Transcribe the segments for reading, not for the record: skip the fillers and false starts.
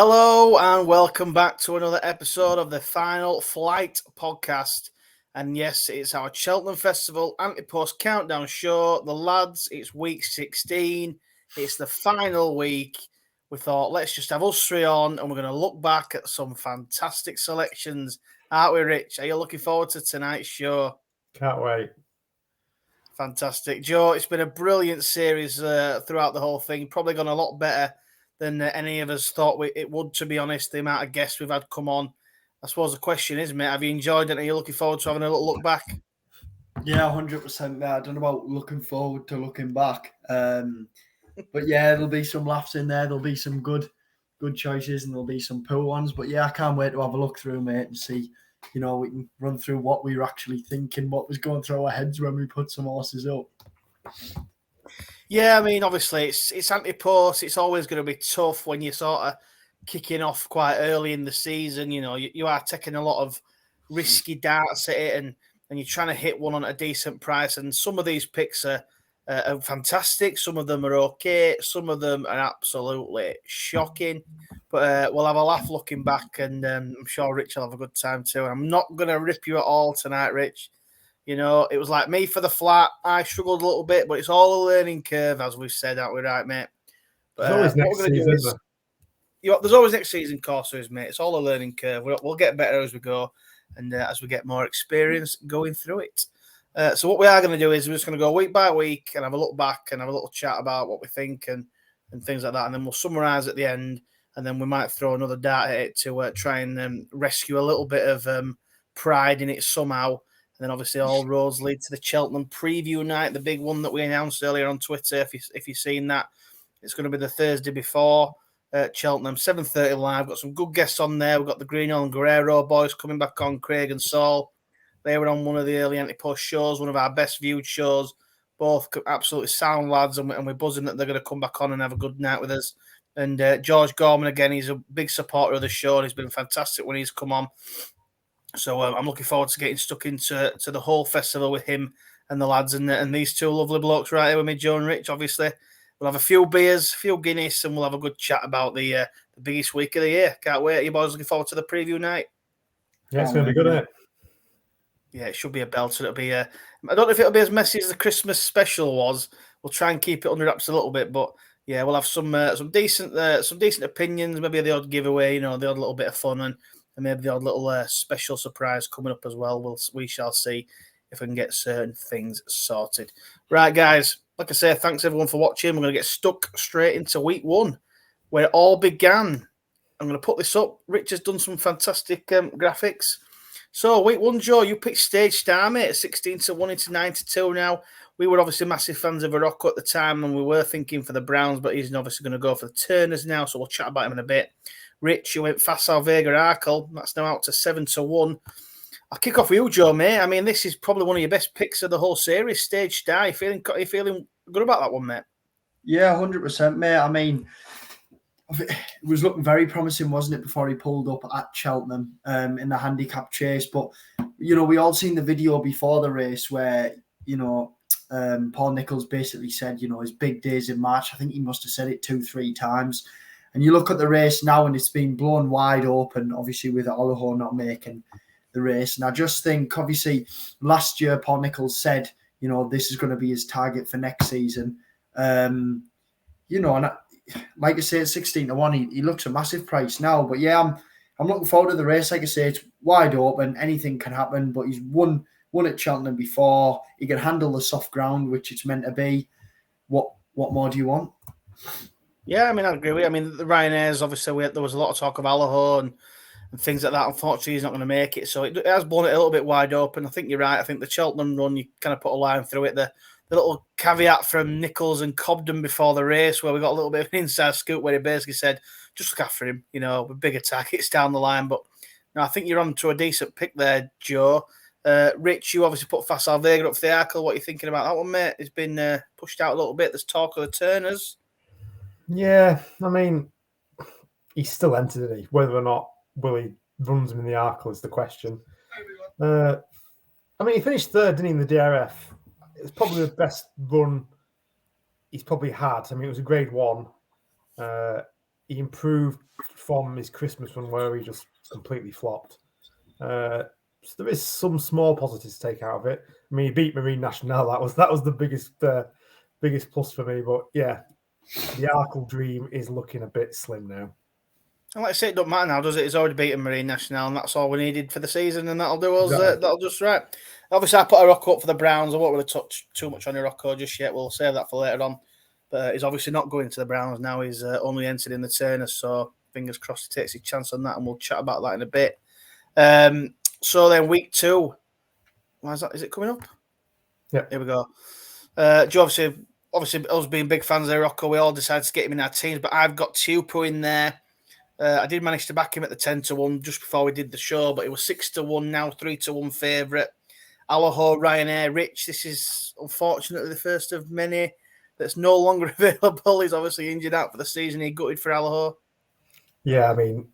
Hello and welcome back to another episode of the Final Flight podcast. And yes, it's our Cheltenham Festival anti-post countdown show. The lads, it's week 16. It's the final week. We thought, let's just have us three on and we're going to look back at some fantastic selections. Aren't we, Rich? Are you looking forward to tonight's show? Can't wait. Fantastic. Joe, it's been a brilliant series throughout the whole thing. Probably gone a lot better than any of us thought it would, to be honest, the amount of guests we've had come on. I suppose the question is, mate, have you enjoyed it? Are you looking forward to having a little look back? Yeah, 100%, mate. I don't know about looking forward to looking back. But yeah, there'll be some laughs in there. There'll be some good choices and there'll be some poor ones. But yeah, I can't wait to have a look through, mate, and see, we can run through what we were actually thinking, what was going through our heads when we put some horses up. Yeah, I mean, obviously, it's anti-post. It's always going to be tough when you're sort of kicking off quite early in the season. You are taking a lot of risky darts at it, and you're trying to hit one on a decent price. And some of these picks are fantastic. Some of them are okay. Some of them are absolutely shocking. But we'll have a laugh looking back, and I'm sure Rich will have a good time too. And I'm not going to rip you at all tonight, Rich. It was like me for the flat. I struggled a little bit, but it's all a learning curve, as we've said, aren't we, right, mate? But There's always next season. There's always next season courses, mate. It's all a learning curve. We'll get better as we go, and as we get more experience going through it. So what we are going to do is we're just going to go week by week and have a look back and have a little chat about what we think and things like that, and then we'll summarise at the end, and then we might throw another dart at it to try and rescue a little bit of pride in it somehow. And then obviously all roads lead to the Cheltenham preview night, the big one that we announced earlier on Twitter. If you've seen that, it's going to be the Thursday before Cheltenham, 7:30 live. Got some good guests on there. We've got the Greenhill and Guerrero boys coming back on, Craig and Saul. They were on one of the early anti-post shows, one of our best viewed shows. Both absolutely sound lads, and we're buzzing that they're going to come back on and have a good night with us. And George Gorman, again, he's a big supporter of the show, and he's been fantastic when he's come on. So I'm looking forward to getting stuck into the whole festival with him and the lads and these two lovely blokes right here with me, Joe and Rich. Obviously, we'll have a few beers, a few Guinness, and we'll have a good chat about the biggest week of the year. Can't wait. Are you boys looking forward to the preview night? Yeah, it's going to be good, isn't it? Yeah, it should be a belter. It'll be I don't know if it'll be as messy as the Christmas special was. We'll try and keep it under wraps a little bit, but yeah, we'll have some decent opinions, maybe the odd giveaway, the odd little bit of fun, and maybe the odd little special surprise coming up as well. We shall see if we can get certain things sorted. Right, guys, like I say, thanks everyone for watching. We're going to get stuck straight into week one, where it all began. I'm going to put this up. Rich has done some fantastic graphics. So, week one, Joe, you picked Stage Star, mate, 16-1 into 9-2 now. We were obviously massive fans of Morocco at the time, and we were thinking for the Browns, but he's obviously going to go for the Turners now, so we'll chat about him in a bit. Rich, you went Facile Vega Arkle. That's now out to 7-1. I'll kick off with you, Joe, mate. I mean, this is probably one of your best picks of the whole series, Stage Star. You feeling good about that one, mate? Yeah, 100%, mate. I mean, it was looking very promising, wasn't it, before he pulled up at Cheltenham in the handicap chase. But, we all seen the video before the race where, Paul Nicholls basically said, his big days in March. I think he must have said it 2-3 times. And you look at the race now and it's been blown wide open, obviously, with Oloho not making the race. And I just think, obviously, last year, Paul Nicholls said, this is going to be his target for next season. And like I say, at 16-1, he looks a massive price now. But yeah, I'm looking forward to the race. Like I say, it's wide open. Anything can happen. But he's won at Cheltenham before. He can handle the soft ground, which it's meant to be. What more do you want? Yeah, I mean, I agree with you. I mean, the Ryanair's, obviously, there was a lot of talk of Allaho and things like that. Unfortunately, he's not going to make it. So it has blown it a little bit wide open. I think you're right. I think the Cheltenham run, you kind of put a line through it. The little caveat from Nicholls and Cobden before the race, where we got a little bit of an inside scoop where he basically said, just look after him, with bigger targets down the line. But no, I think you're on to a decent pick there, Joe. Rich, you obviously put Facile Vega up for the Arkle. What are you thinking about that one, mate? It's been pushed out a little bit. There's talk of the Turners. Yeah, I mean, he's still entered. Whether or not Willie runs him in the Arkle is the question. I mean, he finished third, didn't he, in the DRF? It's probably the best run he's probably had. I mean, it was a grade 1. he improved from his Christmas one where he just completely flopped. So there is some small positives to take out of it. I mean, he beat Marine Nationale. That was the biggest plus for me. But yeah, the Arkle dream is looking a bit slim now. And like I say, it don't matter now, does it? He's already beaten Marine Nationale, and that's all we needed for the season, and that'll do us. Exactly. That'll just right. Obviously, I put a Rocco up for the Browns. I won't really touch too much on the Rocco just yet. We'll save that for later on. But he's obviously not going to the Browns now. He's only entered in the Turner, so fingers crossed he takes his chance on that, and we'll chat about that in a bit. So then week 2, why is that? Is it coming up? Yeah, here we go. Obviously, us being big fans of Rocco, we all decided to get him in our teams. But I've got Tupu in there. I did manage to back him at the 10-1 just before we did the show, but it was 6-1 now, 3-1 favourite. Allaho, Ryanair, Rich. This is unfortunately the first of many that's no longer available. He's obviously injured out for the season. He gutted for Allaho. Yeah, I mean,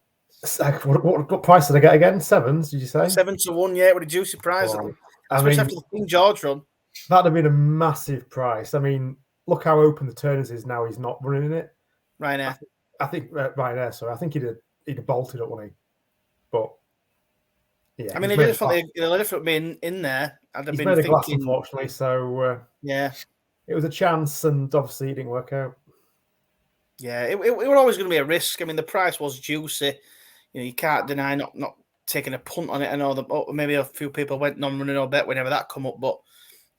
what price did I get again? 7s, did you say? 7-1, yeah, with a juicy prize. Right. Especially after the King George run. That'd have been a massive price. I mean, look how open the Turners is now. He's not running in it. Ryanair. I think Ryanair. Sorry, I think he'd have bolted up, wouldn't he? But yeah, I mean, he did being in there. He's made a glass, unfortunately. So yeah, it was a chance, and obviously it didn't work out. Yeah, it was always going to be a risk. I mean, the price was juicy. You know, you can't deny not taking a punt on it. I know that maybe a few people went non-running or bet whenever that come up, but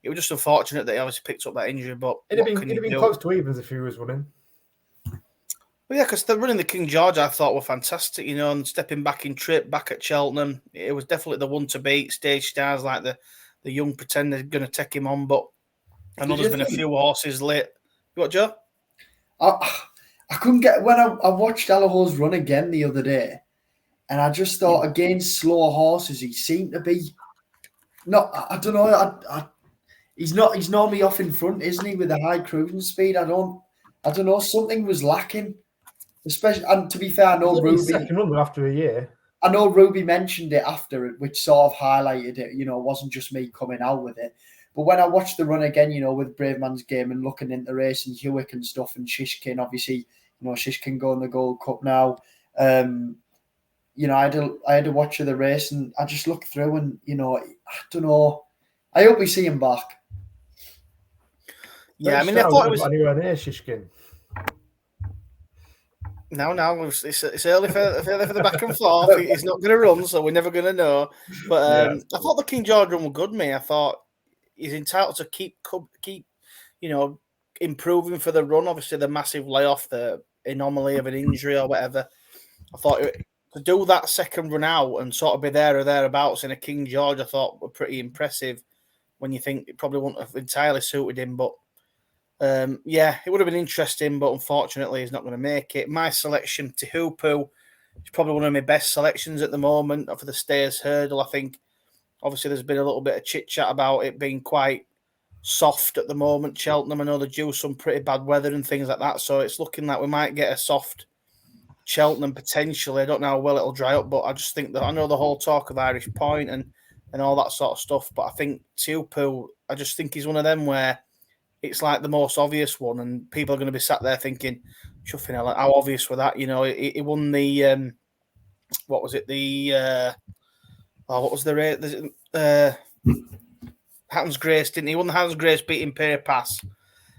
it was just unfortunate that he obviously picked up that injury. But it'd have been close to evens if he was running. Well, yeah, because the running the King George I thought were fantastic, you know, and stepping back in trip, back at Cheltenham, it was definitely the one to beat. Stage stars like the young pretender going to take him on, but I know there's been a few horses late. You what, Joe? I couldn't get when I watched Allaho's run again the other day, and I just thought against slow horses he seemed to be not. I don't know. He's normally off in front, isn't he, with a high cruising speed? I don't know. Something was lacking. Especially, and to be fair, I know Ruby. Second run after a year. I know Ruby mentioned it after it, which sort of highlighted it. You know, it wasn't just me coming out with it. But when I watched the run again, you know, with Brave Man's Game and looking into race and Hewick and stuff and Shishkin, obviously, you know, Shishkin going the Gold Cup now. You know, I had to watch the race and I just looked through and, you know, I don't know. I hope we see him back. Yeah, I mean, I thought it was anywhere near Shishkin. No, it's early for the back and forth. He's not going to run, so we're never going to know. But I thought the King George run was good, mate. I thought he's entitled to keep, you know, improving for the run. Obviously, the massive layoff, the anomaly of an injury or whatever. I thought to do that second run out and sort of be there or thereabouts in a King George, I thought were pretty impressive. When you think it probably wouldn't have entirely suited him, but. Yeah, it would have been interesting, but unfortunately he's not going to make it. My selection, Tehupu, is probably one of my best selections at the moment for the Stayers Hurdle. I think, obviously, there's been a little bit of chit-chat about it being quite soft at the moment. Cheltenham, I know they're due some pretty bad weather and things like that, so it's looking like we might get a soft Cheltenham potentially. I don't know how well it'll dry up, but I just think that I know the whole talk of Irish Point and all that sort of stuff, but I think Tehupu, I just think he's one of them where it's like the most obvious one, and people are going to be sat there thinking, "Chuffing hell, how obvious was that?" You know, he won the what was it? The what was the rate? Hatton's Grace, didn't he? Won the Hatton's Grace, beat Imperial Pass,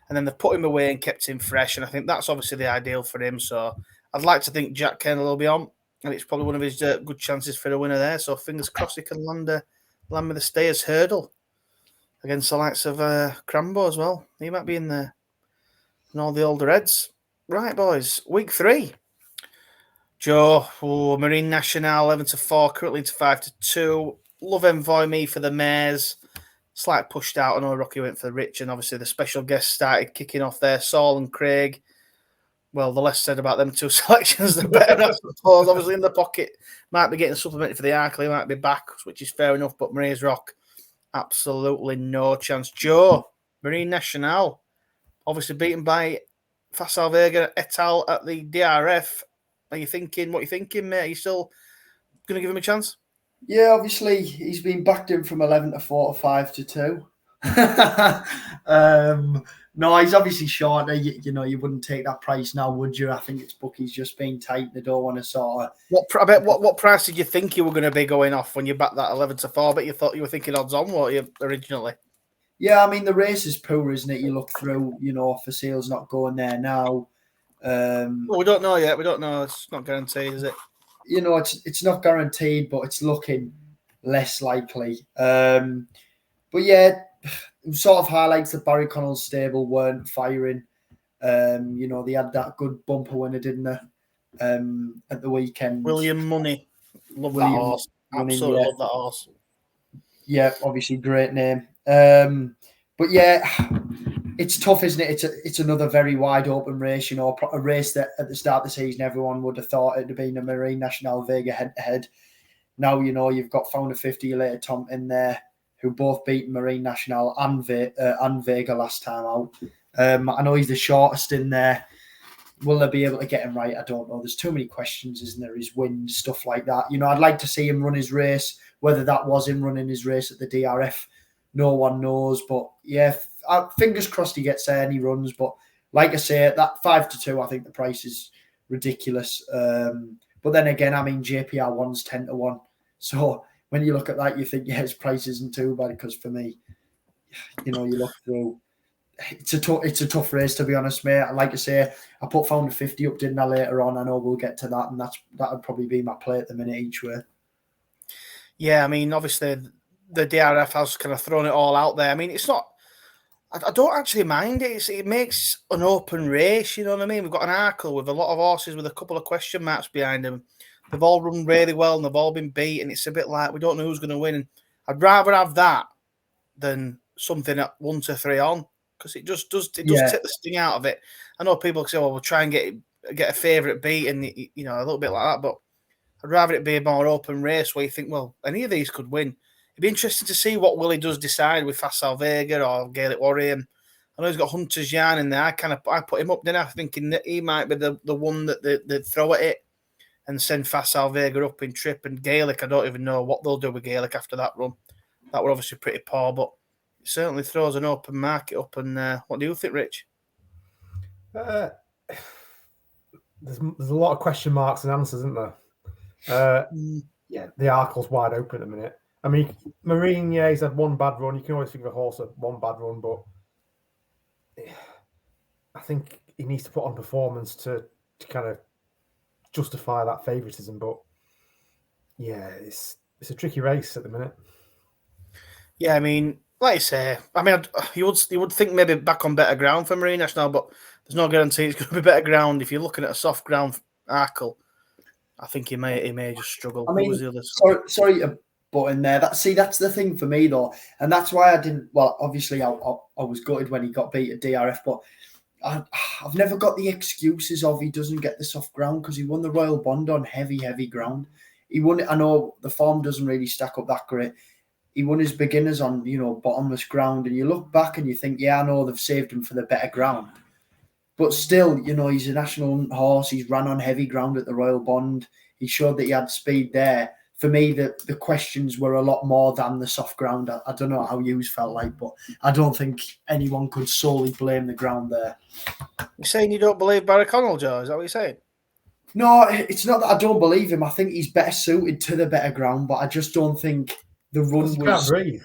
and then they've put him away and kept him fresh. And I think that's obviously the ideal for him. So I'd like to think Jack Kennel will be on, and it's probably one of his good chances for a winner there. So fingers crossed he can land with the Stayers Hurdle against the likes of Crambo as well. He might be in there. And all the older heads. Right, boys. Week 3. Joe, Marine Nationale 11-4, currently to 5-2. Love Envoy Me for the Mares. Slight pushed out. I know Rocky went for Rich, and obviously the special guests started kicking off there. Saul and Craig. Well, the less said about them two selections, the better, I suppose. Obviously in the pocket. Might be getting supplemented for the Arkley. Might be back, which is fair enough. But Mare's Rock, absolutely no chance. Joe, Marine Nationale, obviously beaten by Facile Vega et al. At the DRF. What are you thinking, mate? Are you still going to give him a chance? Yeah, obviously he's been backed in from 11-4 to 5-2. No, he's obviously shorter. You know, you wouldn't take that price now, would you? I think it's bookies just being tight. They don't want to sort of. What price did you think you were going to be going off when you backed that 11-4? But you thought you were thinking odds on, what you originally? Yeah, I mean the race is poor, isn't it? You look through, you know, for sale's not going there now. Well, we don't know yet. We don't know. It's not guaranteed, is it? You know, it's not guaranteed, but it's looking less likely. But yeah, sort of highlights that Barry Connell's stable weren't firing. You know, they had that good bumper winner, didn't they? At the weekend. William Money. Love that horse. Absolutely love that horse. Yeah, obviously great name. But yeah, it's tough, isn't it? It's another very wide open race, you know, a race that at the start of the season everyone would have thought it'd have been a Marine National Vega head to head. Now, you know, you've got Founder 50 later Tom in there, who both beat Marine National and Vega last time out. I know he's the shortest in there. Will they be able to get him right? I don't know. There's too many questions, isn't there? His wins, stuff like that. You know, I'd like to see him run his race. Whether that was him running his race at the DRF, no one knows. But yeah, fingers crossed he gets there and he runs. But like I say, that 5-2, I think the price is ridiculous. But then again, I mean, JPR 1's 10-1. So when you look at that, you think, yeah, his price isn't too bad. Because for me, you know, you look through. It's a tough race, to be honest, mate. Like I say, I put Founder 50 up, didn't I, later on? I know we'll get to that, and that would probably be my play at the minute each way. Yeah, I mean, obviously, the DRF has kind of thrown it all out there. I mean, it's not... I don't actually mind it. It makes an open race, you know what I mean? We've got an Arkle with a lot of horses with a couple of question marks behind them. They've all run really well, and they've all been beat, and it's a bit like we don't know who's going to win. And I'd rather have that than something at 1-3 on. Because it just does take the sting out of it. I know people say, "Well, we'll try and get a favourite beat," and you know, a little bit like that. But I'd rather it be a more open race where you think, well, any of these could win. It'd be interesting to see what Willie does decide with Facile Vega or Gaelic Warrior. I know he's got Hunter's Yarn in there. I put him up, didn't I? Thinking that he might be the one that they'd throw at it and send Facile Vega up in trip. And Gaelic, I don't even know what they'll do with Gaelic after that run. That were obviously pretty poor, but it certainly throws an open market up. And what do you think, Rich? There's a lot of question marks and answers, isn't there? Yeah, the Arkle's wide open at the minute. I mean, Marine, yeah, he's had one bad run. You can always think of a horse at one bad run, but I think he needs to put on performance to kind of justify that favouritism. But yeah, it's a tricky race at the minute. Yeah, I mean, like I say, I mean, you would think maybe back on better ground for Marine National, but there's no guarantee it's going to be better ground. If you're looking at a soft ground Arkle, I think he may just struggle. I mean, sorry to butt in there. That's the thing for me though, and that's why I didn't. Well, obviously, I was gutted when he got beat at DRF, but I've never got the excuses of he doesn't get the soft ground because he won the Royal Bond on heavy ground. He won it. I know the form doesn't really stack up that great. He won his beginners on, you know, bottomless ground, and you look back and you think, yeah, I know they've saved him for the better ground. But still, you know, he's a national horse. He's ran on heavy ground at the Royal Bond. He showed that he had speed there. For me, the questions were a lot more than the soft ground. I don't know how you felt like, but I don't think anyone could solely blame the ground there. You're saying you don't believe Barry Connell, Joe? Is that what you're saying? No, it's not that I don't believe him. I think he's better suited to the better ground, but I just don't think the run was... Can't breathe.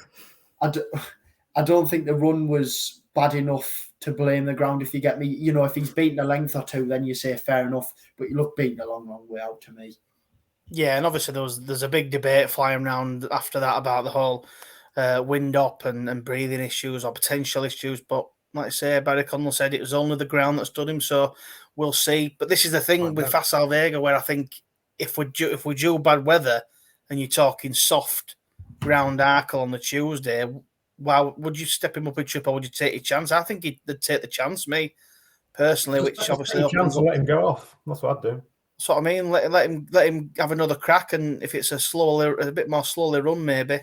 I don't think the run was bad enough to blame the ground, if you get me. You know, if he's beaten a length or two, then you say fair enough. But you look beaten a long way out to me. Yeah, and obviously there's a big debate flying around after that about the whole wind up and breathing issues or potential issues. But like I say, Barry Connell said it was only the ground that stood him, so we'll see. But this is the thing with Facile Vega, where I think if we do bad weather and you're talking soft ground Arkle on the Tuesday, wow, would you step him up in trip or would you take your chance? I think they'd take the chance, me personally, which obviously opens up. Let him go off. That's what I'd do. That's what I mean. Let him have another crack, and if it's a bit more slowly run, maybe,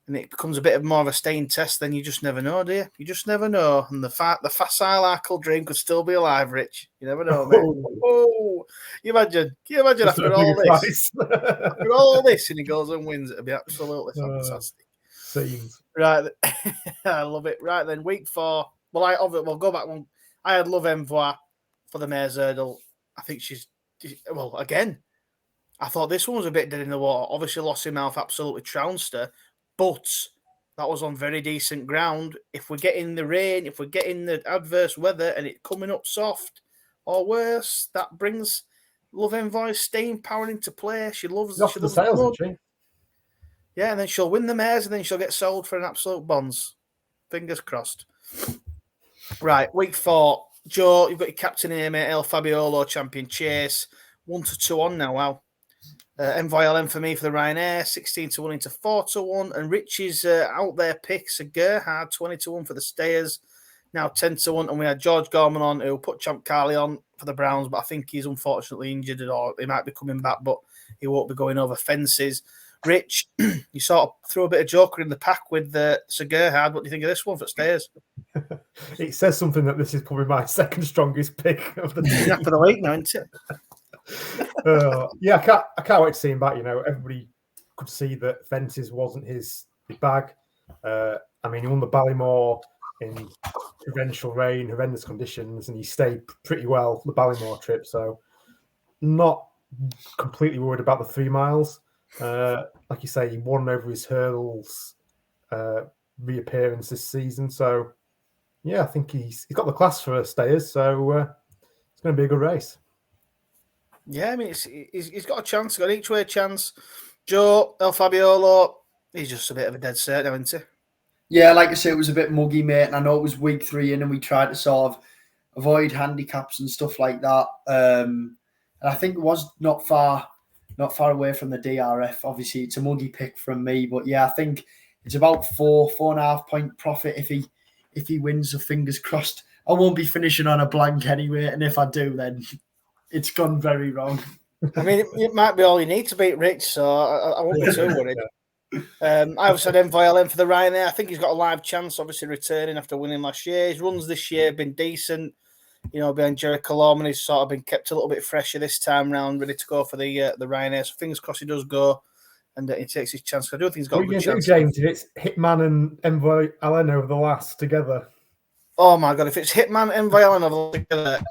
and it becomes a bit more of a staying test, then you just never know, do you? You just never know. And the facile Arkle dream could still be alive, Rich. You never know, mate. Oh, can you imagine after all this, after all this, and he goes and wins, it'd be absolutely fantastic. Scenes. Right, I love it. Right then, week 4, We'll go back one. I had Love Envoy for the Mares Hurdle. I think again, I thought this one was a bit dead in the water. Obviously, Lost in Mouth absolutely trounced her, but that was on very decent ground. If we're getting the rain, if we're getting the adverse weather and it coming up soft or worse, that brings Love Envoy's staying power into play. She loves the sales, isn't she? Yeah, and then she'll win the Mares and then she'll get sold for an absolute bonds. Fingers crossed. Right, week 4. Joe, you've got your captain here, mate. El Fabiolo, champion chase. 1-2 on now. Wow. MVLM for me for the Ryanair, 16-1 into 4-1. And Rich's out there picks a Gerhard, 20-1 for the Stayers. Now 10-1. And we had George Gorman on, who put Champ Carley on for the Browns, but I think he's unfortunately injured, or he might be coming back, but he won't be going over fences. Rich, you sort of threw a bit of joker in the pack with Sir Gerhard. What do you think of this one for Stayers? It says something that this is probably my second strongest pick of the team. For the week now, isn't it? Yeah, I can't wait to see him back. You know, everybody could see that fences wasn't his bag. I mean, he won the Ballymore in torrential rain, horrendous conditions, and he stayed pretty well the Ballymore trip. So, not completely worried about the 3 miles. Like you say, he won over his hurdles reappearance this season. So, yeah, I think he's got the class for Stayers. So, it's going to be a good race. Yeah, I mean, he's got a chance. He's got an each-way chance. Joe, El Fabiolo, he's just a bit of a dead cert now, isn't he? Yeah, like I say, it was a bit muggy, mate. And I know it was week 3 in, and we tried to sort of avoid handicaps and stuff like that. And I think it was not far away from the DRF. Obviously, it's a muggy pick from me, but yeah, I think it's about 4.5 point profit if he wins. So fingers crossed. I won't be finishing on a blank anyway, and if I do, then it's gone very wrong. I mean, it might be all you need to beat Rich, so I won't be too worried. I also had MVLM for the Ryanair. I think he's got a live chance, obviously returning after winning last year. His runs this year have been decent. You know, behind Jericho Lorman, he's sort of been kept a little bit fresher this time round, ready to go for the Ryanair. So fingers crossed he does go and he takes his chance. I do think he's got a good chance. James, if it's Hitman and MVLN over the last together. Oh my god! If it's Hitman and MVLN over together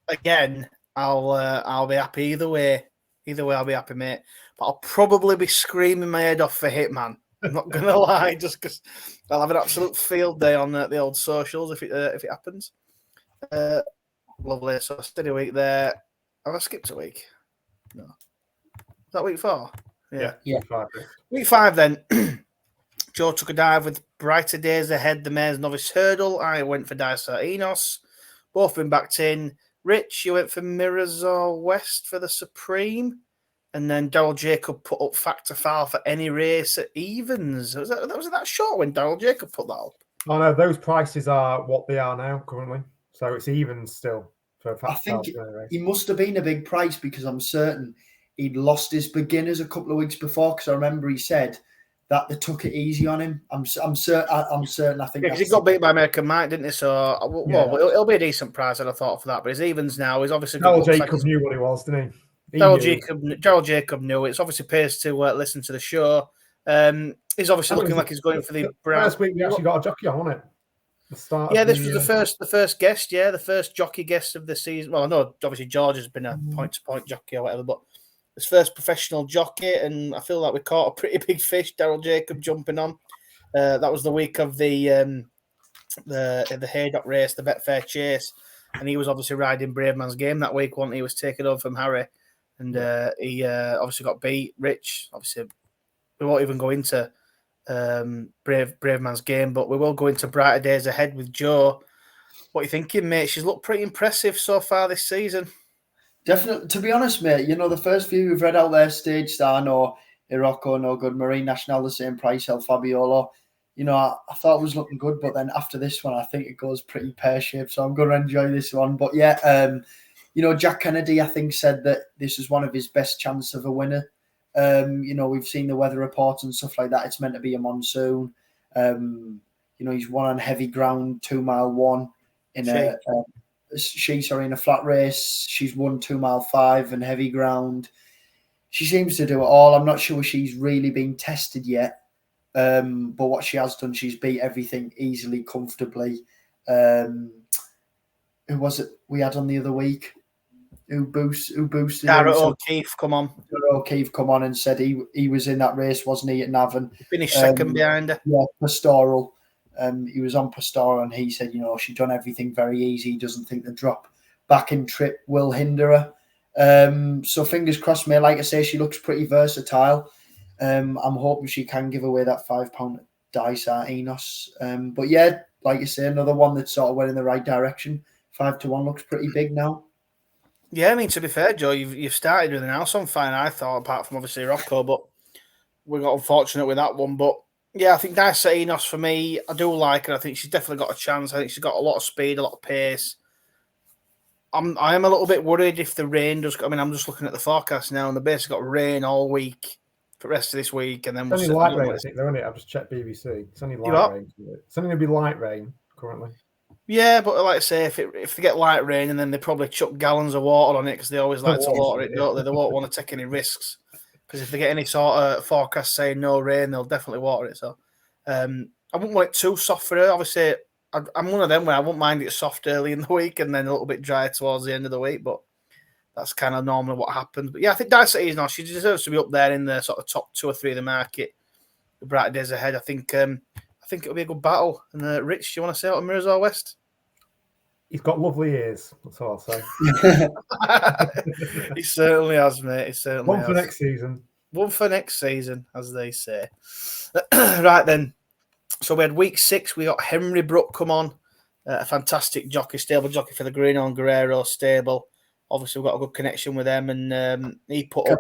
again, I'll be happy either way. Either way, I'll be happy, mate. But I'll probably be screaming my head off for Hitman. I'm not gonna lie, just because I'll have an absolute field day on the old socials if it happens. Lovely. So steady week there. Have I skipped a week? No. Is that week 4? Yeah. Week 5 then. Joe took a dive with brighter days ahead. The Mares Novice Hurdle. I went for Dysart Enos. Both been backed in. Rich, you went for Mirazor West for the Supreme. And then Daryl Jacob put up Factor Foul for any race at evens. Was that short when Daryl Jacob put that up? Oh no, those prices are what they are now currently. So it's evens still. I think he must have been a big price because I'm certain he'd lost his beginners a couple of weeks before. Because I remember he said that they took it easy on him. I'm certain. I think because he got beat by American Mike, didn't he? So it'll be a decent price, I'd have thought for that. But his evens now, he's obviously Daryl Jacob knew what he was, didn't he? Daryl Jacob knew. It's obviously pays to listen to the show. He's obviously looking like he's going for the First week we actually got a jockey on, wasn't it? This was the first guest, the first jockey guest of the season. Well, I know obviously George has been a point-to-point jockey or whatever, but his first professional jockey, and I feel like we caught a pretty big fish. Daryl Jacob jumping on. That was the week of the Haydock race, the Betfair Chase, and he was obviously riding Brave Man's Game that week. He was taken over from Harry, and he obviously got beat. Rich, obviously, we won't even go into Brave Man's Game, but we will go into brighter days ahead with Joe. What are you thinking, mate? She's looked pretty impressive so far this season. Definitely. To be honest, mate, the first few we've read out there, Stage Star, no Irocco, no good, Marine National, the same price, El Fabiolo. I thought it was looking good, but then after this one, I think it goes pretty pear-shaped, so I'm going to enjoy this one. But yeah, Jack Kennedy, I think, said that this is one of his best chances of a winner. We've seen the weather reports and stuff like that. It's meant to be a monsoon. He's won on heavy ground, 2 mile one in in a flat race. She's won 2 mile 5 and heavy ground. She seems to do it all. I'm not sure she's really been tested yet. But what she has done, she's beat everything easily, comfortably. Who was it we had on the other week? Who boosted Garrett him? O'Keefe, come on. Garrett O'Keefe come on and said he was in that race, wasn't he, at Navan? Finished second behind her. Yeah, Pastoral. He was on Pastoral and he said, she'd done everything very easy. He doesn't think the drop back in trip will hinder her. So fingers crossed, mate. Like I say, she looks pretty versatile. I'm hoping she can give away that £5 dice at Enos. But yeah, like you say, another one that sort of went in the right direction. 5-1 looks pretty big now. Yeah, I mean, to be fair, Joe, you've started with an house on fire, I thought, apart from obviously Rocco, but we got unfortunate with that one. But yeah, I think Dice at Enos for me, I do like her. I think she's definitely got a chance. I think she's got a lot of speed, a lot of pace. I am a little bit worried if the rain does. I mean, I'm just looking at the forecast now, and the basically got rain all week for the rest of this week, and then it's only light rain. I think they're only. I've just checked BBC. It's only light rain. It's only going to be light rain currently. Yeah, but like I say, if they get light rain and then they probably chuck gallons of water on it because they always like to water it, don't they? They won't want to take any risks because if they get any sort of forecast saying no rain, they'll definitely water it. So I wouldn't want it too soft for her. Obviously, I'm one of them where I wouldn't mind it soft early in the week and then a little bit dry towards the end of the week, but that's kind of normally what happens. But yeah, I think Dicey now she deserves to be up there in the sort of top 2 or 3 of the market. The brighter days ahead, I think it'll be a good battle. And Rich, do you want to say out of Mirrors or West? He's got lovely ears. That's all I'll say. He certainly has, mate. He certainly One has. for next season. One for next season, as they say. Right then. So we had week 6. We got Henry Brook come on. A fantastic jockey, stable jockey for the Green on Guerrero stable. Obviously, we've got a good connection with them. And he put up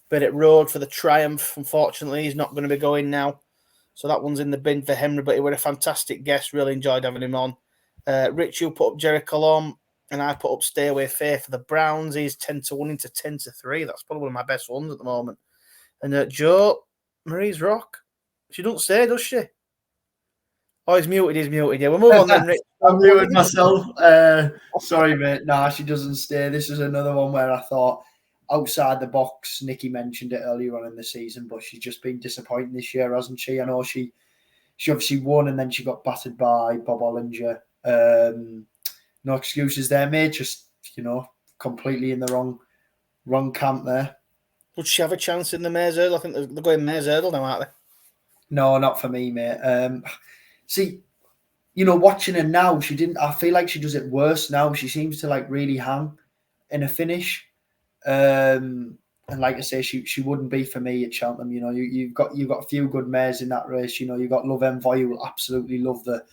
Bennett Road for the Triumph. Unfortunately, he's not going to be going now. So that one's in the bin for Henry, but he was a fantastic guest. Really enjoyed having him on. Rich, you put up Jerry Colomb, and I put up Stay Away Fair for the Browns. He's 10-1 into 10-3. That's probably one of my best ones at the moment. And Joe, Marie's Rock. She doesn't say, does she? Oh, he's muted. Yeah, we'll move on then, Rich. I'm muted myself. Sorry, mate. Nah, she doesn't stay. This is another one where I thought outside the box. Nikki mentioned it earlier on in the season, but she's just been disappointing this year, hasn't she? I know she obviously won and then she got battered by Bob Ollinger. No excuses there, mate. Just, completely in the wrong camp there. Would she have a chance in the Mares Hurdle? I think they're going Mares Hurdle now, aren't they? No, not for me, mate. See, watching her now, she didn't. I feel like she does it worse now. She seems to really hang in a finish. And like I say, she wouldn't be for me at Cheltenham. You've got a few good mares in that race. You've got Love Envoy, who will absolutely love the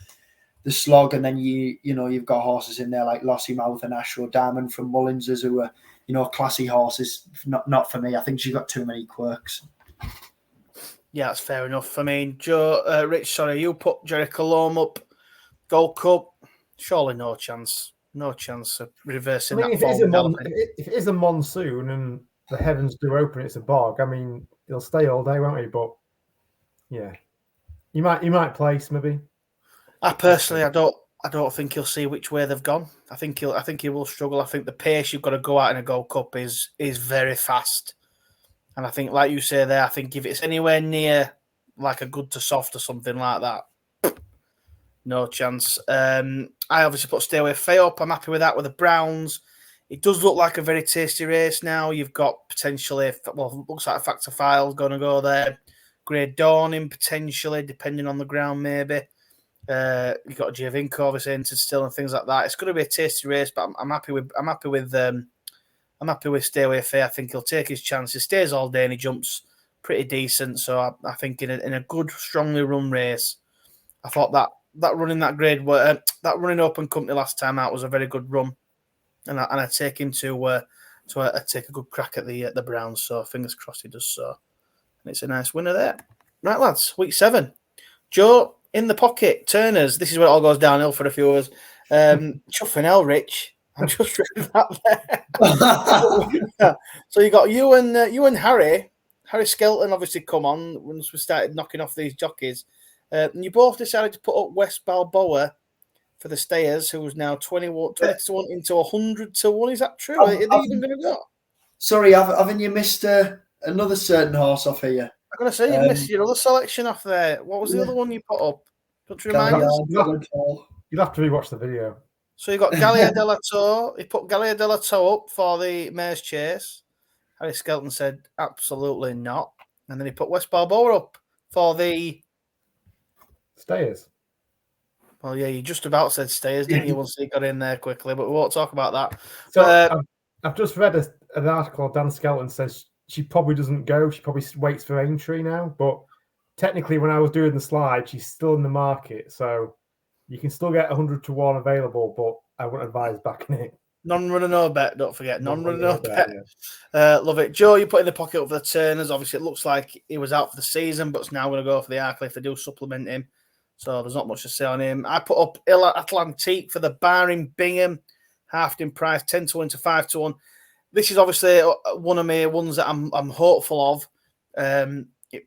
slog, and then you've got horses in there like Lossy Mouth and Ashrow Diamond from Mullins's, who are classy horses. Not for me. I think she's got too many quirks. Yeah, that's fair enough. I mean, Joe, Rich, sorry, you put Jerry Colomb up, Gold Cup. Surely no chance of reversing that form. If it is a monsoon and the heavens do open, it's a bog. I mean, he'll stay all day, won't he? But yeah, you might place maybe. I personally, I don't think he'll see which way they've gone. I think he will struggle. I think the pace you've got to go out in a Gold Cup is very fast. And I think, like you say there, I think if it's anywhere near like a good to soft or something like that, no chance. I obviously put Stay Away Faye up. I'm happy with that with the Browns. It does look like a very tasty race now. You've got potentially, looks like a Factor File's going to go there. Grey Dawning potentially, depending on the ground maybe. You've got Giovinco obviously entered still and things like that. It's going to be a tasty race, but I'm happy with Stay Away Fair. I think he'll take his chance. He stays all day and he jumps pretty decent. So I think in a good, strongly run race, I thought that running that grade, that running Open Company last time out was a very good run, and I take him to take a good crack at the Browns. So fingers crossed he does so. And it's a nice winner there. Right, lads, week 7. Joe in the pocket, Turners. This is where it all goes downhill for a few of us. Chuffing hell, Rich. I'm just reading that there. So you got you and Harry Skelton obviously come on once we started knocking off these jockeys. And you both decided to put up West Balboa for the Stayers, who is now 20-1 into 100-1. Is that true? Are they even going to go? Sorry, haven't you missed another certain horse off here? I'm going to say you missed your other selection off there. What was the other one you put up? Don't you remind us? You'll have to rewatch the video. So you got Gallia Della Toe. He put Gallia Della Toe up for the Mare's Chase. Harry Skelton said absolutely not. And then he put West Balboa up for the... Stayers. Well, yeah, you just about said Stayers, didn't you, once he got in there quickly, but we won't talk about that. So but, I've just read an article. Dan Skelton says she probably doesn't go. She probably waits for Aintree now. But technically, when I was doing the slide, she's still in the market. So you can still get 100 to 1 available, but I wouldn't advise backing it. Non-runner, no bet, don't forget. Non-runner, no bet. Yeah. Love it. Joe, you put in the pocket up for the Turners. Obviously, it looks like he was out for the season, but it's now going to go for the Arkley if they do supplement him. So there's not much to say on him. I put up Il Atlantique for the bar in Bingham. Halved in price, 10 to 1 to 5 to 1. This is obviously one of my ones that I'm hopeful of. He's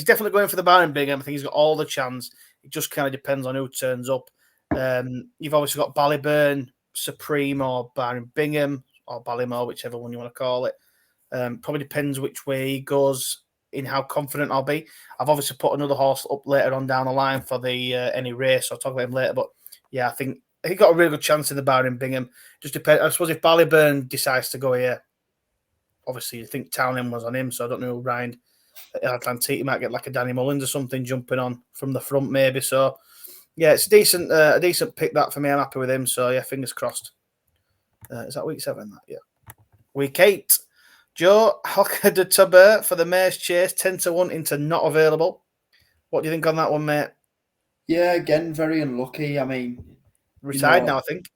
definitely going for the bar in Bingham. I think he's got all the chance. It just kind of depends on who turns up. You've obviously got Ballyburn, Supreme, or bar in Bingham, or Ballymore, whichever one you want to call it. Probably depends which way he goes in how confident I'll be. I've obviously put another horse up later on down the line for the any race. I'll talk about him later. But yeah, I think he got a really good chance in the bar in Bingham. Just depends. I suppose if Ballyburn decides to go here, obviously you think Townend was on him, so I don't know who Ryan Atlantique. He might get like a Danny Mullins or something jumping on from the front, maybe. So yeah, it's a decent pick that for me. I'm happy with him. So yeah, fingers crossed. Is that week 7? Yeah, week 8. Joe, Hocker de Tabert for the Mare's Chase, 10 to 1 into not available. What do you think on that one, mate? Yeah, again, very unlucky. I mean, retired now, I think.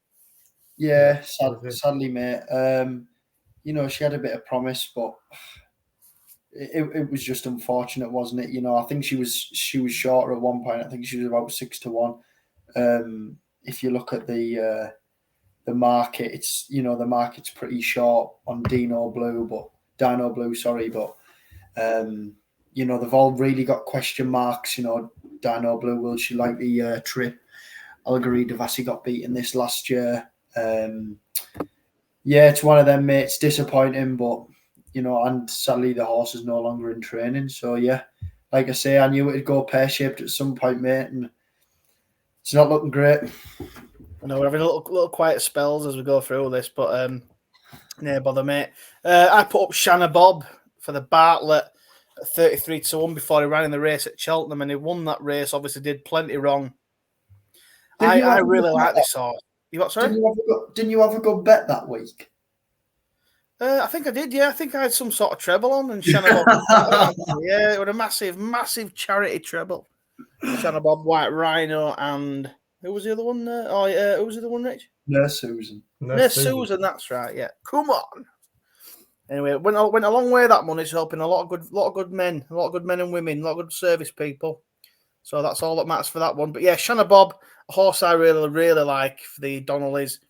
Yeah, sadly, mate. She had a bit of promise, but it was just unfortunate, wasn't it? I think she was shorter at one point. I think she was about 6 to 1. If you look at the market, it's the market's pretty short on Dino Blue, but they've all really got question marks. Dino Blue, will she like the trip? Allegori Devassi got beaten this last year. It's one of them, mate. It's disappointing, but and sadly the horse is no longer in training. So yeah, like I say, I knew it'd go pear-shaped at some point, mate, and it's not looking great. I know we're having little quiet spells as we go through all this, but no bother, mate. I put up Shanna Bob for the Bartlett at 33 to 1 before he ran in the race at Cheltenham, and he won that race. Obviously, did plenty wrong. I really like this horse. You what, sorry? Didn't you have a good bet that week? I think I did, yeah. I think I had some sort of treble on, and Shanna Bob. Yeah, it was a massive charity treble. Shanna Bob, White Rhino, and who was the other one? Who was the other one, Rich? Nurse Susan. Nurse Susan, that's right. Yeah, come on. Anyway, went a long way. That money's helping a lot of good men and women, a lot of good service people. So that's all that matters for that one. But yeah, Shanna Bob, a horse I really, really like for the Donnellys.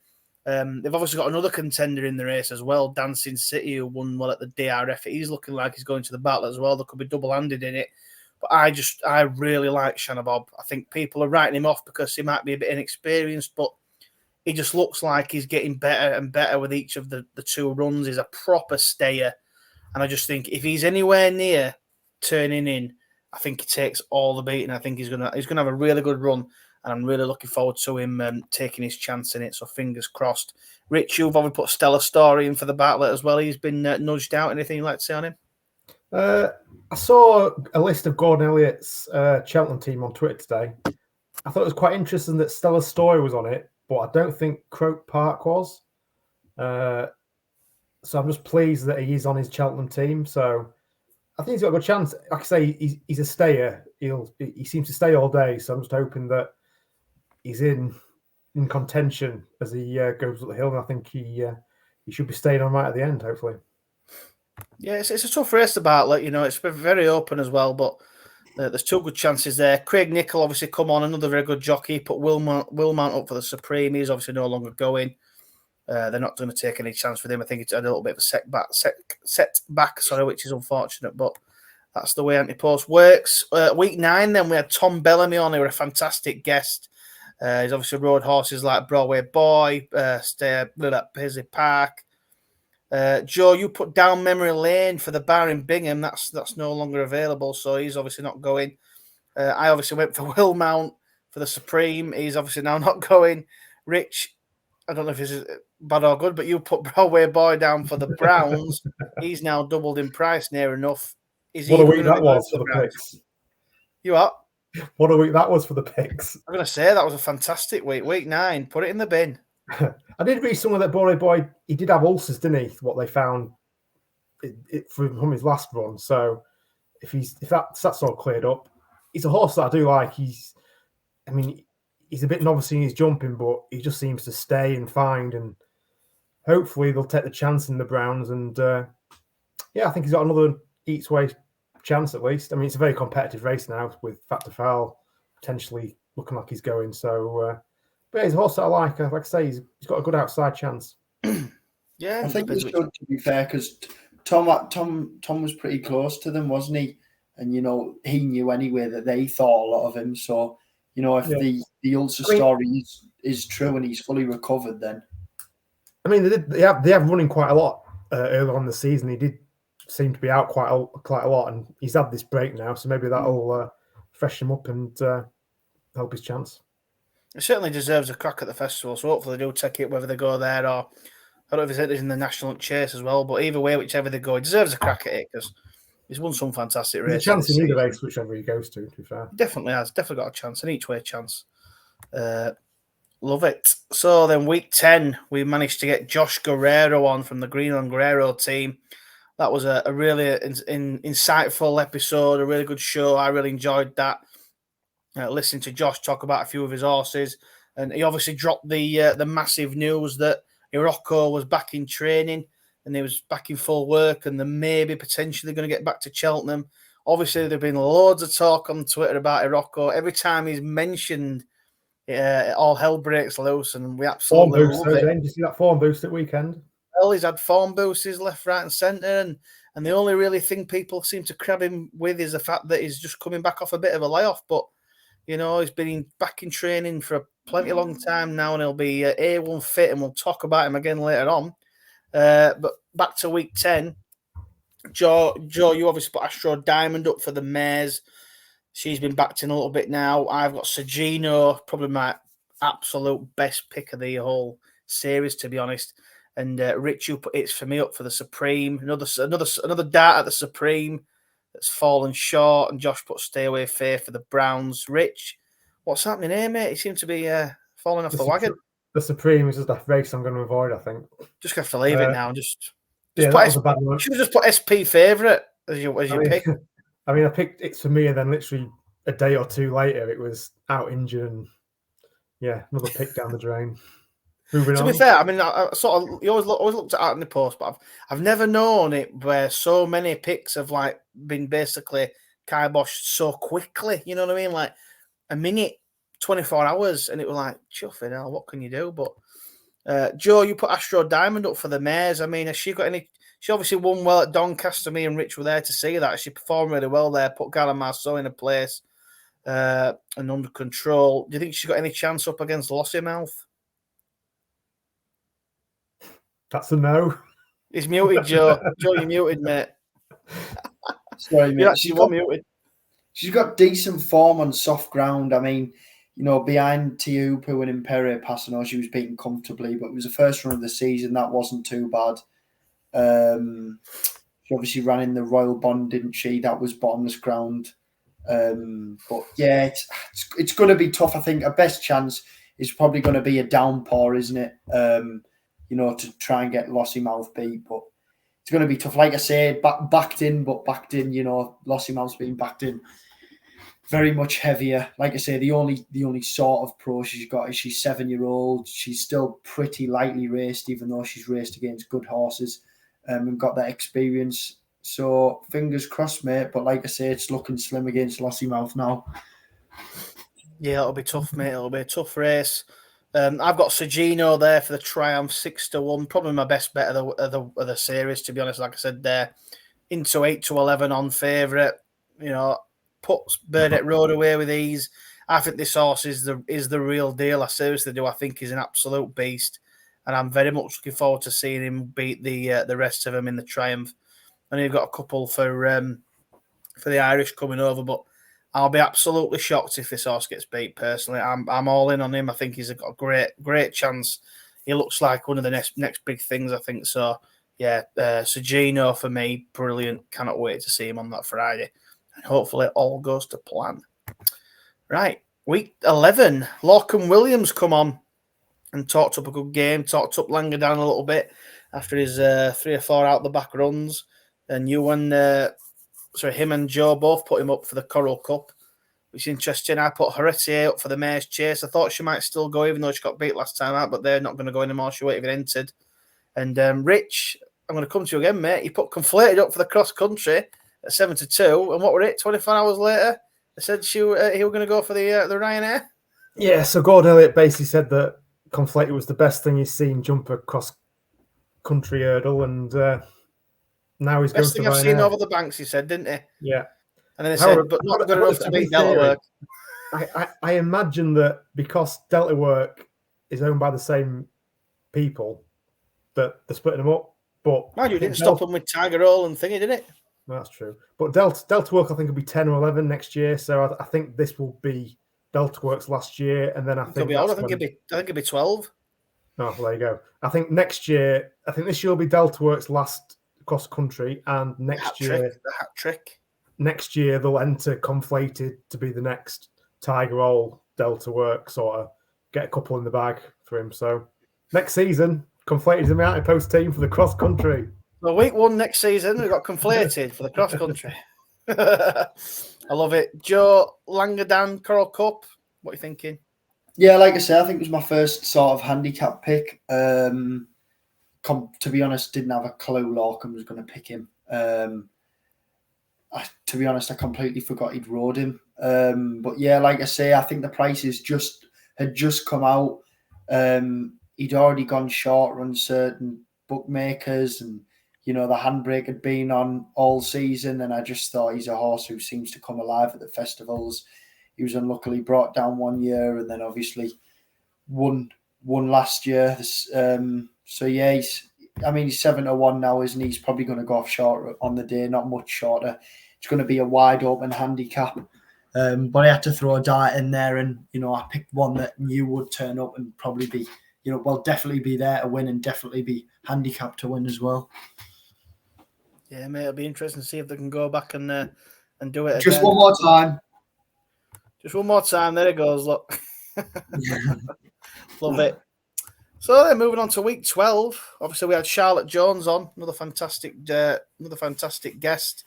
They've obviously got another contender in the race as well, Dancing City, who won well at the DRF. He's looking like he's going to the battle as well. There could be double-handed in it. But I really like Shanna Bob. I think people are writing him off because he might be a bit inexperienced, but he just looks like he's getting better and better with each of the 2 runs. He's a proper stayer. And I just think if he's anywhere near turning in, I think he takes all the beating. I think he's gonna have a really good run, and I'm really looking forward to him taking his chance in it. So fingers crossed. Rich, you've obviously put Stella Story in for the Bartlett as well. He's been nudged out. Anything you'd like to say on him? I saw a list of Gordon Elliott's Cheltenham team on Twitter today. I thought it was quite interesting that Stella Story was on it, but I don't think Croke Park was. So I'm just pleased that he is on his Cheltenham team. So I think he's got a good chance. Like I say, he's a stayer. He seems to stay all day. So I'm just hoping that he's in contention as he goes up the hill. And I think he should be staying on right at the end, hopefully. Yeah, it's a tough race, the Bartlett. It's been very open as well, but there's 2 good chances there. Craig Nicol obviously come on, another very good jockey. Put Wilmount up for the Supreme. He's obviously no longer going. They're not going to take any chance with him. I think it's a little bit of a setback, which is unfortunate, but that's the way Anti-Post works. Week 9, then we had Tom Bellamy on. He was a fantastic guest. He's obviously rode horses like Broadway Boy, Paisley Park. Joe, you put down Memory Lane for the bar in Bingham. That's no longer available, so he's obviously not going. I obviously went for Wilmount for the Supreme. He's obviously now not going. Rich, I don't know if this is bad or good, but you put Broadway Boy down for the Browns. He's now doubled in price near enough. Is What a even week gonna that be good was for the Browns? picks. You are? What a week that was for the picks. I'm going to say that was a fantastic week. Week 9. Put it in the bin. I did read somewhere that Broadway Boy, he did have ulcers, didn't he? What they found from his last run. So if that's all cleared up, he's a horse that I do like. He's a bit novice in his jumping, but he just seems to stay and find, and hopefully they'll take the chance in the Browns. And I think he's got another each way chance at least. I mean, it's a very competitive race now with Factor Foul potentially looking like he's going. So, but he's a horse that I like. Like I say, he's got a good outside chance. Yeah, I think it's good, to be fair, because Tom was pretty close to them, wasn't he? And he knew anyway that they thought a lot of him. So if the ulcer story is true and he's fully recovered, then they have running quite a lot earlier on the season. He did seem to be out quite a lot, and he's had this break now, so maybe that'll freshen him up and help his chance. He certainly deserves a crack at the festival, so hopefully they do take it, whether they go there or I don't know if it's in the National Chase as well, but either way, whichever they go, he deserves a crack at it because he's won some fantastic races. There's a chance in either race, whichever he goes to be fair. Definitely has. Definitely got a chance, an each way chance. Love it. So then week 10, we managed to get Josh Guerrero on from the Greenland Guerrero team. That was a really insightful episode, a really good show. I really enjoyed that. Listening to Josh talk about a few of his horses. And he obviously dropped the massive news that Irocco was back in training and he was back in full work and they're maybe potentially going to get back to Cheltenham. Obviously, there have been loads of talk on Twitter about Irocco. Every time he's mentioned, all hell breaks loose and we absolutely love it. Did you see that form boost at weekend? Well, he's had form boosts left, right and centre and the only really thing people seem to crab him with is the fact that he's just coming back off a bit of a layoff. But, he's been back in training for a plenty long time now and he'll be A1 fit and we'll talk about him again later on. But back to week 10, Joe, you obviously put Astro Diamond up for the mares. She's been backed in a little bit now. I've got Sergino, probably my absolute best pick of the whole series, to be honest. And Rich, you put it's for me up for the Supreme. Another dart at the Supreme that's fallen short. And Josh put Stay Away Fair for the Browns. Rich, what's happening here, mate? He seems to be falling off the wagon. The Supreme is just a race I'm going to avoid, I think. Just have to leave it now. Just that was a bad one. Should have just put SP favourite as your pick. I picked it's for me, and then literally a day or two later, it was out injured, and another pick down the drain. Moving on. To be fair, I sort of you always looked at it in the post, but I've never known it where so many picks have been basically kiboshed so quickly. You know what I mean? Like a minute, 24 hours, and it was like, chuffing hell, what can you do? But Joe, you put Astro Diamond up for the mares. Has she got any? She obviously won well at Doncaster. Me and Rich were there to see that. She performed really well there. Put Gala Marceau in a place and under control. Do you think she's got any chance up against Lossiemouth? That's a no. He's muted, Joe. Joe, you're muted, mate. Sorry, mate. You're muted. She's got decent form on soft ground. Behind Tiupu and Impere Passano, she was beaten comfortably, but it was the first run of the season. That wasn't too bad. She obviously ran in the Royal Bond, didn't she? That was bottomless ground. But yeah, it's going to be tough. I think her best chance is probably going to be a downpour, isn't it? To try and get Lossiemouth beat, but it's going to be tough. Like I said, backed in. Lossiemouth's being backed in. Very much heavier. Like I say, the only sort of pro she's got is she's 7-year-old. She's still pretty lightly raced, even though she's raced against good horses and got that experience. So fingers crossed, mate. But like I say, it's looking slim against Lossiemouth now. Yeah, it'll be tough, mate. It'll be a tough race. I've got Sergino there for the Triumph 6-1. Probably my best bet of the series, to be honest. Like I said, there into 8-11 on favourite. Puts Burdett Road away with ease. I think this horse is the real deal. I seriously do. I think he's an absolute beast, and I'm very much looking forward to seeing him beat the rest of them in the Triumph. And you've got a couple for the Irish coming over, but I'll be absolutely shocked if this horse gets beat. Personally, I'm all in on him. I think he's got a great chance. He looks like one of the next big things. I think so. Yeah, Sergino for me, brilliant. Cannot wait to see him on that Friday, and hopefully it all goes to plan. Right, week 11, Lorcan Williams come on and talked up a good game. Talked up Langer down a little bit after his 3 or 4 out the back runs, and him and Joe both put him up for the Coral Cup, which is interesting. I put Heretier up for the Mare's Chase. I thought she might still go, even though she got beat last time out, but they're not going to go anymore. She won't even entered. And Rich, I'm going to come to you again, mate. He put Conflated up for the cross country at 7-2, and what were it? 24 hours later, they said he was going to go for the Ryanair. Yeah, so Gordon Elliott basically said that Conflated was the best thing he's seen jump a cross country hurdle, and now he's best going thing for I've Ryanair. seen over the banks, he said, didn't he? Yeah. And then they said, but not good enough to beat Delta Work. I imagine that because Delta Work is owned by the same people, that they're splitting them up. But mind you, didn't stop them with Tiger Roll and thingy, did it? That's true. But Delta Work, I think, will be 10 or 11 next year. So I think this will be Delta Work's last year, and then I think it'll be 12. Oh, well, there you go. I think next year, this year will be Delta Work's last cross country, and next year, the hat trick. Next year they'll enter Conflated to be the next Tiger Roll Delta Work, sort of get a couple in the bag for him. So next season, Conflated's in the Mountain Post team for the cross country. So week 1 next season, we've got Conflated for the cross country. I love it. Joe, Langerdan, Coral Cup, what are you thinking? Yeah, like I said, I think it was my first sort of handicap pick. To be honest, didn't have a clue Lorcan was going to pick him. To be honest, I completely forgot he'd rode him. But yeah, like I say, I think the prices had just come out. He'd already gone short on certain bookmakers, and the handbrake had been on all season. And I just thought he's a horse who seems to come alive at the festivals. He was unluckily brought down one year, and then obviously won last year. So yeah, he's 7-1 now, isn't he? He's probably going to go off short on the day, not much shorter. It's going to be a wide open handicap. But I had to throw a dart in there, and I picked one that knew would turn up and probably be, definitely be there to win, and definitely be handicapped to win as well. Yeah, mate, it'll be interesting to see if they can go back and do it just again. one more time. Just one more time. There it goes. Look, love it. So then, moving on to week 12. Obviously, we had Charlotte Jones on, another fantastic guest,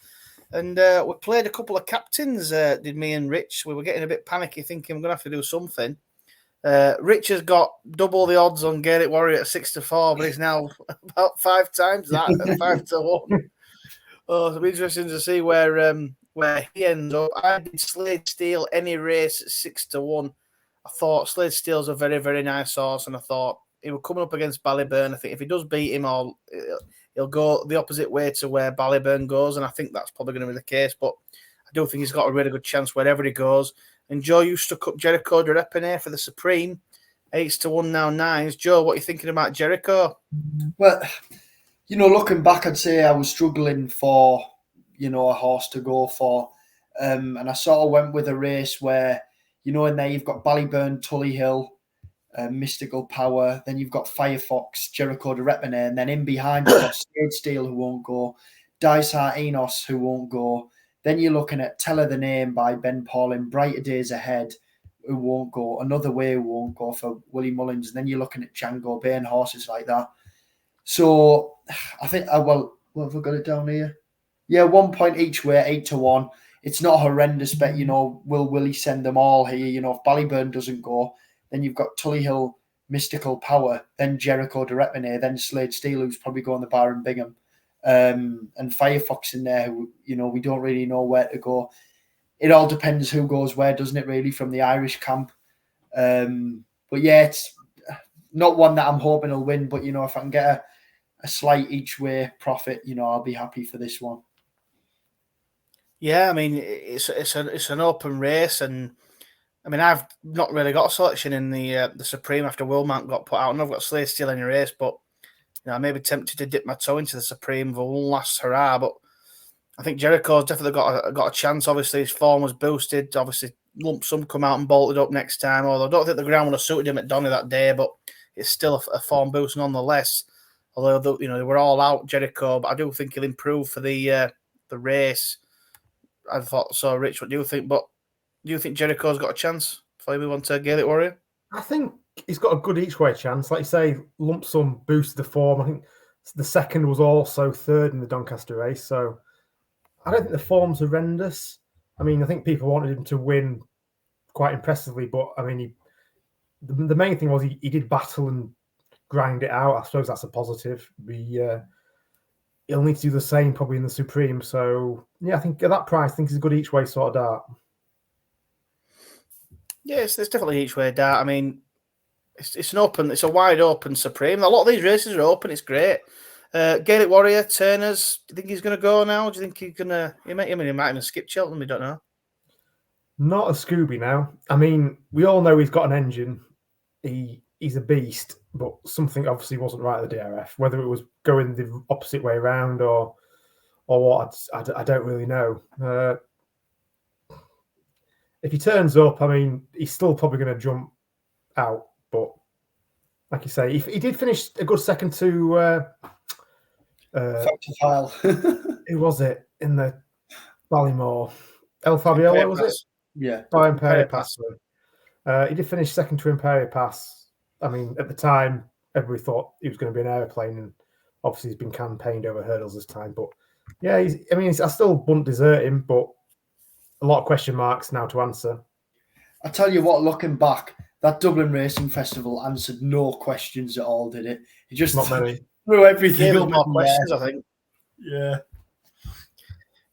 and we played a couple of captains. Did me and Rich? We were getting a bit panicky, thinking we're going to have to do something. Rich has got double the odds on Gaelic Warrior at 6-4, but he's now about 5 times that at 5-1. Oh, it'll be interesting to see where he ends up. I did Slade Steel any race at 6-1. I thought Slade Steel's a very, very nice horse, and I thought he was coming up against Ballyburn. I think if he does beat him, he'll go the opposite way to where Ballyburn goes, and I think that's probably going to be the case. But I do think he's got a really good chance wherever he goes. And Joe, you stuck up Jericho de Repene for the Supreme. 8-1 now, 9s. Joe, what are you thinking about Jericho? Well, looking back, I'd say I was struggling for, a horse to go for. And I sort of went with a race where, in there you've got Ballyburn, Tully Hill, Mystical Power. Then you've got Firefox, Jericho de Repene. And then in behind you've got Slade Steel, who won't go. Dice Heart Enos, who won't go. Then you're looking at Tell Her the Name by Ben Paulin, Brighter Days Ahead, who won't go. Another Way, who won't go for Willie Mullins. And then you're looking at Django Bay and horses like that. So I think, what have I got it down here? Yeah, 1 point each way, 8-1. It's not horrendous bet, will Willie send them all here? If Ballyburn doesn't go, then you've got Tully Hill, Mystical Power, then Jericho de Repene, then Slade Steel, who's probably going the Byron Bingham, and Firefox in there, who, we don't really know where to go. It all depends who goes where, doesn't it, really, from the Irish camp? But yeah, it's not one that I'm hoping will win, but, if I can get a slight each way profit, I'll be happy for this one. Yeah, I mean, it's an open race, and I mean, I've not really got a selection in the Supreme after Wilmot got put out, and I've got Slade Steel in the race, but I may be tempted to dip my toe into the Supreme for one last hurrah. But I think Jericho's definitely got a chance. Obviously, his form was boosted. Obviously, lump sum come out and bolted up next time. Although I don't think the ground would have suited him at Donny that day, but it's still a form boost nonetheless. Although they were all out Jericho, but I do think he'll improve for the race. I thought so. Rich, what do you think? But do you think Jericho's got a chance before we move on to Gaelic Warrior? I think he's got a good each way chance. Like you say, lump sum boosted the form. I think the second was also third in the Doncaster race. So I don't think the form's horrendous. I mean, I think people wanted him to win quite impressively, but I mean, the main thing was he did battle and grind it out. I suppose that's a positive. He'll need to do the same probably in the Supreme. So yeah, I think at that price, I think he's a good each way sort of dart. Yes, it's definitely each way dart. I mean, it's a wide open Supreme. A lot of these races are open. It's great. Gaelic Warrior, Turners. Do you think he's going to go now? Do you think he's going to? He might even skip Cheltenham. We don't know. Not a Scooby now. I mean, we all know he's got an engine. He's a beast, but something obviously wasn't right at the DRF. Whether it was going the opposite way around or what, I don't really know. If he turns up, I mean, he's still probably going to jump out. But like you say, if he did finish a good second to who was it in the Ballymore? El Fabiola, was it? Yeah. Oh, Imperia Pass. He did finish second to Imperia Pass. I mean, at the time, everybody thought he was going to be an aeroplane, and obviously he's been campaigned over hurdles this time. But yeah, I still wouldn't desert him, but a lot of question marks now to answer. I tell you what, looking back, that Dublin Racing Festival answered no questions at all, did it? It just not many. Threw everything up. More questions, I think. Yeah,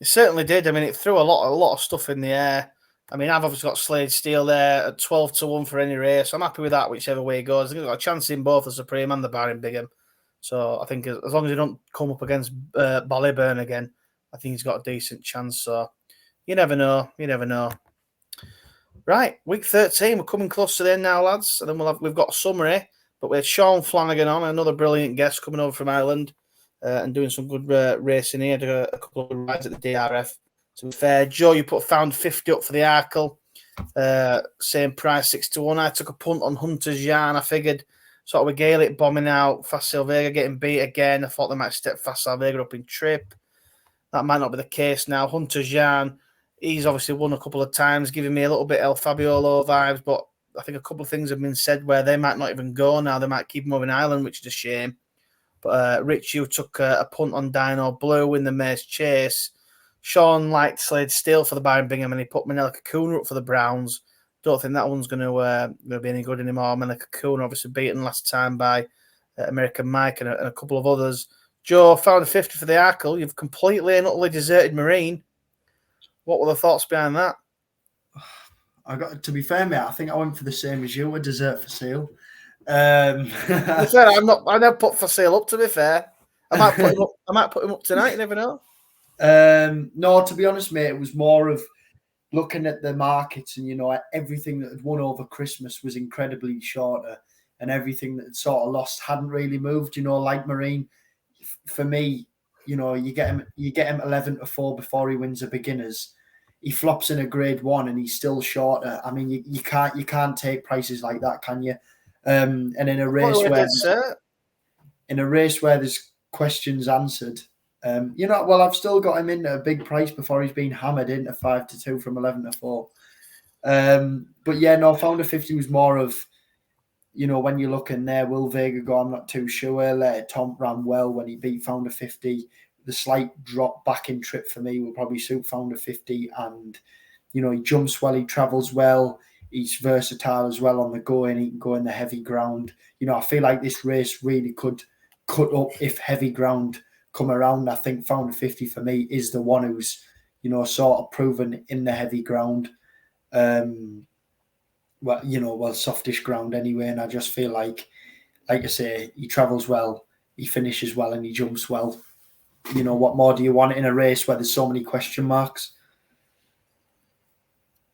it certainly did. I mean, it threw a lot of stuff in the air. I mean, I've obviously got Slade Steel there at 12-1 for any race. I'm happy with that, whichever way it goes. I think I've got a chance in both the Supreme and the Baron Bingham. So I think as long as he don't come up against Ballyburn again, I think he's got a decent chance. So you never know. Right, week 13. We're coming close to the end now, lads. And then we've got a summary. But we had Sean Flanagan on, another brilliant guest coming over from Ireland and doing some good racing here. Did a couple of rides at the DRF. To be fair, Joe, you put found 50 up for the Arkle. Same price, 6-1. I took a punt on Hunter's Yarn. I figured sort of with Gaelic bombing out, Facile Vega getting beat again. I thought they might step Facile Vega up in trip. That might not be the case now. Hunter's Yarn, he's obviously won a couple of times, giving me a little bit El Fabiolo vibes, but I think a couple of things have been said where they might not even go now. They might keep him over in Ireland, which is a shame. But Rich, you took a punt on Dino Blue in the Maze Chase. Sean liked Slade Steel for the Baron Bingham, and he put Manila Kakuna up for the Browns. Don't think that one's going to be any good anymore. Manila Kakuna obviously beaten last time by American Mike and a couple of others. Joe found a 50 for the Arkle. You've completely and utterly deserted Marine. What were the thoughts behind that? To be fair, mate, I think I went for the same as you, a dessert for sale. To be fair, I never put for sale up. To be fair, I might put him up tonight. You never know. No, to be honest, mate, it was more of looking at the markets and everything that had won over Christmas was incredibly shorter, and everything that had sort of lost hadn't really moved. Like Marine, for me, you get him 11-4 before he wins a beginners. He flops in a grade 1 and he's still shorter. I mean, you can't take prices like that, can you? And in a race where there's questions answered, I've still got him in at a big price before he's been hammered into 5-2 from 11-4. But yeah, no, Founder 50 was more of, when you look in there, will Vega go? I'm not too sure. Tom ran well when he beat Founder 50. The slight drop back in trip for me will probably suit Founder 50. And, he jumps well, he travels well, he's versatile as well on the go, and he can go in the heavy ground. I feel like this race really could cut up if heavy ground come around. I think Founder 50 for me is the one who's, sort of proven in the heavy ground. Softish ground anyway. And I just feel like I say, he travels well, he finishes well, and he jumps well. What more do you want in a race where there's so many question marks?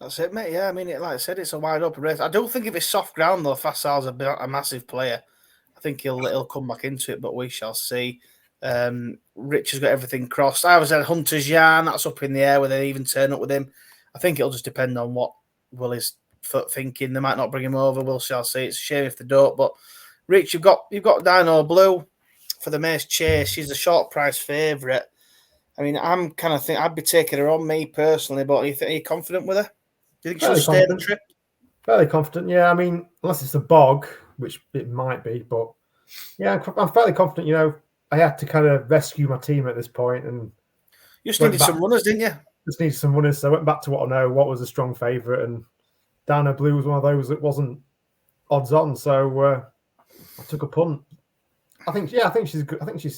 That's it, mate. Yeah, I mean, like I said, it's a wide open race. I don't think if it's soft ground, though, Facile's a massive player. I think he'll come back into it, but we shall see. Rich has got everything crossed. I was at Hunter's Yarn. That's up in the air whether they even turn up with him. I think it'll just depend on what Willie's thinking. They might not bring him over. We'll shall see. It's a shame if they don't. But Rich, you've got Dino Blue for the Mace Chase. She's a short price favourite. I mean, I'm kind of think I'd be taking her on, me personally. But are you confident with her? Do you think she'll stay the trip? Fairly confident, yeah. I mean, unless it's a bog, which it might be, but yeah, I'm fairly confident. You know, I had to kind of rescue my team at this point, and you just needed some runners, didn't you? Just needed some runners, so I went back to what I know, what was a strong favourite, and Dino Blue was one of those that wasn't odds on, so I took a punt. I think she's good. I think she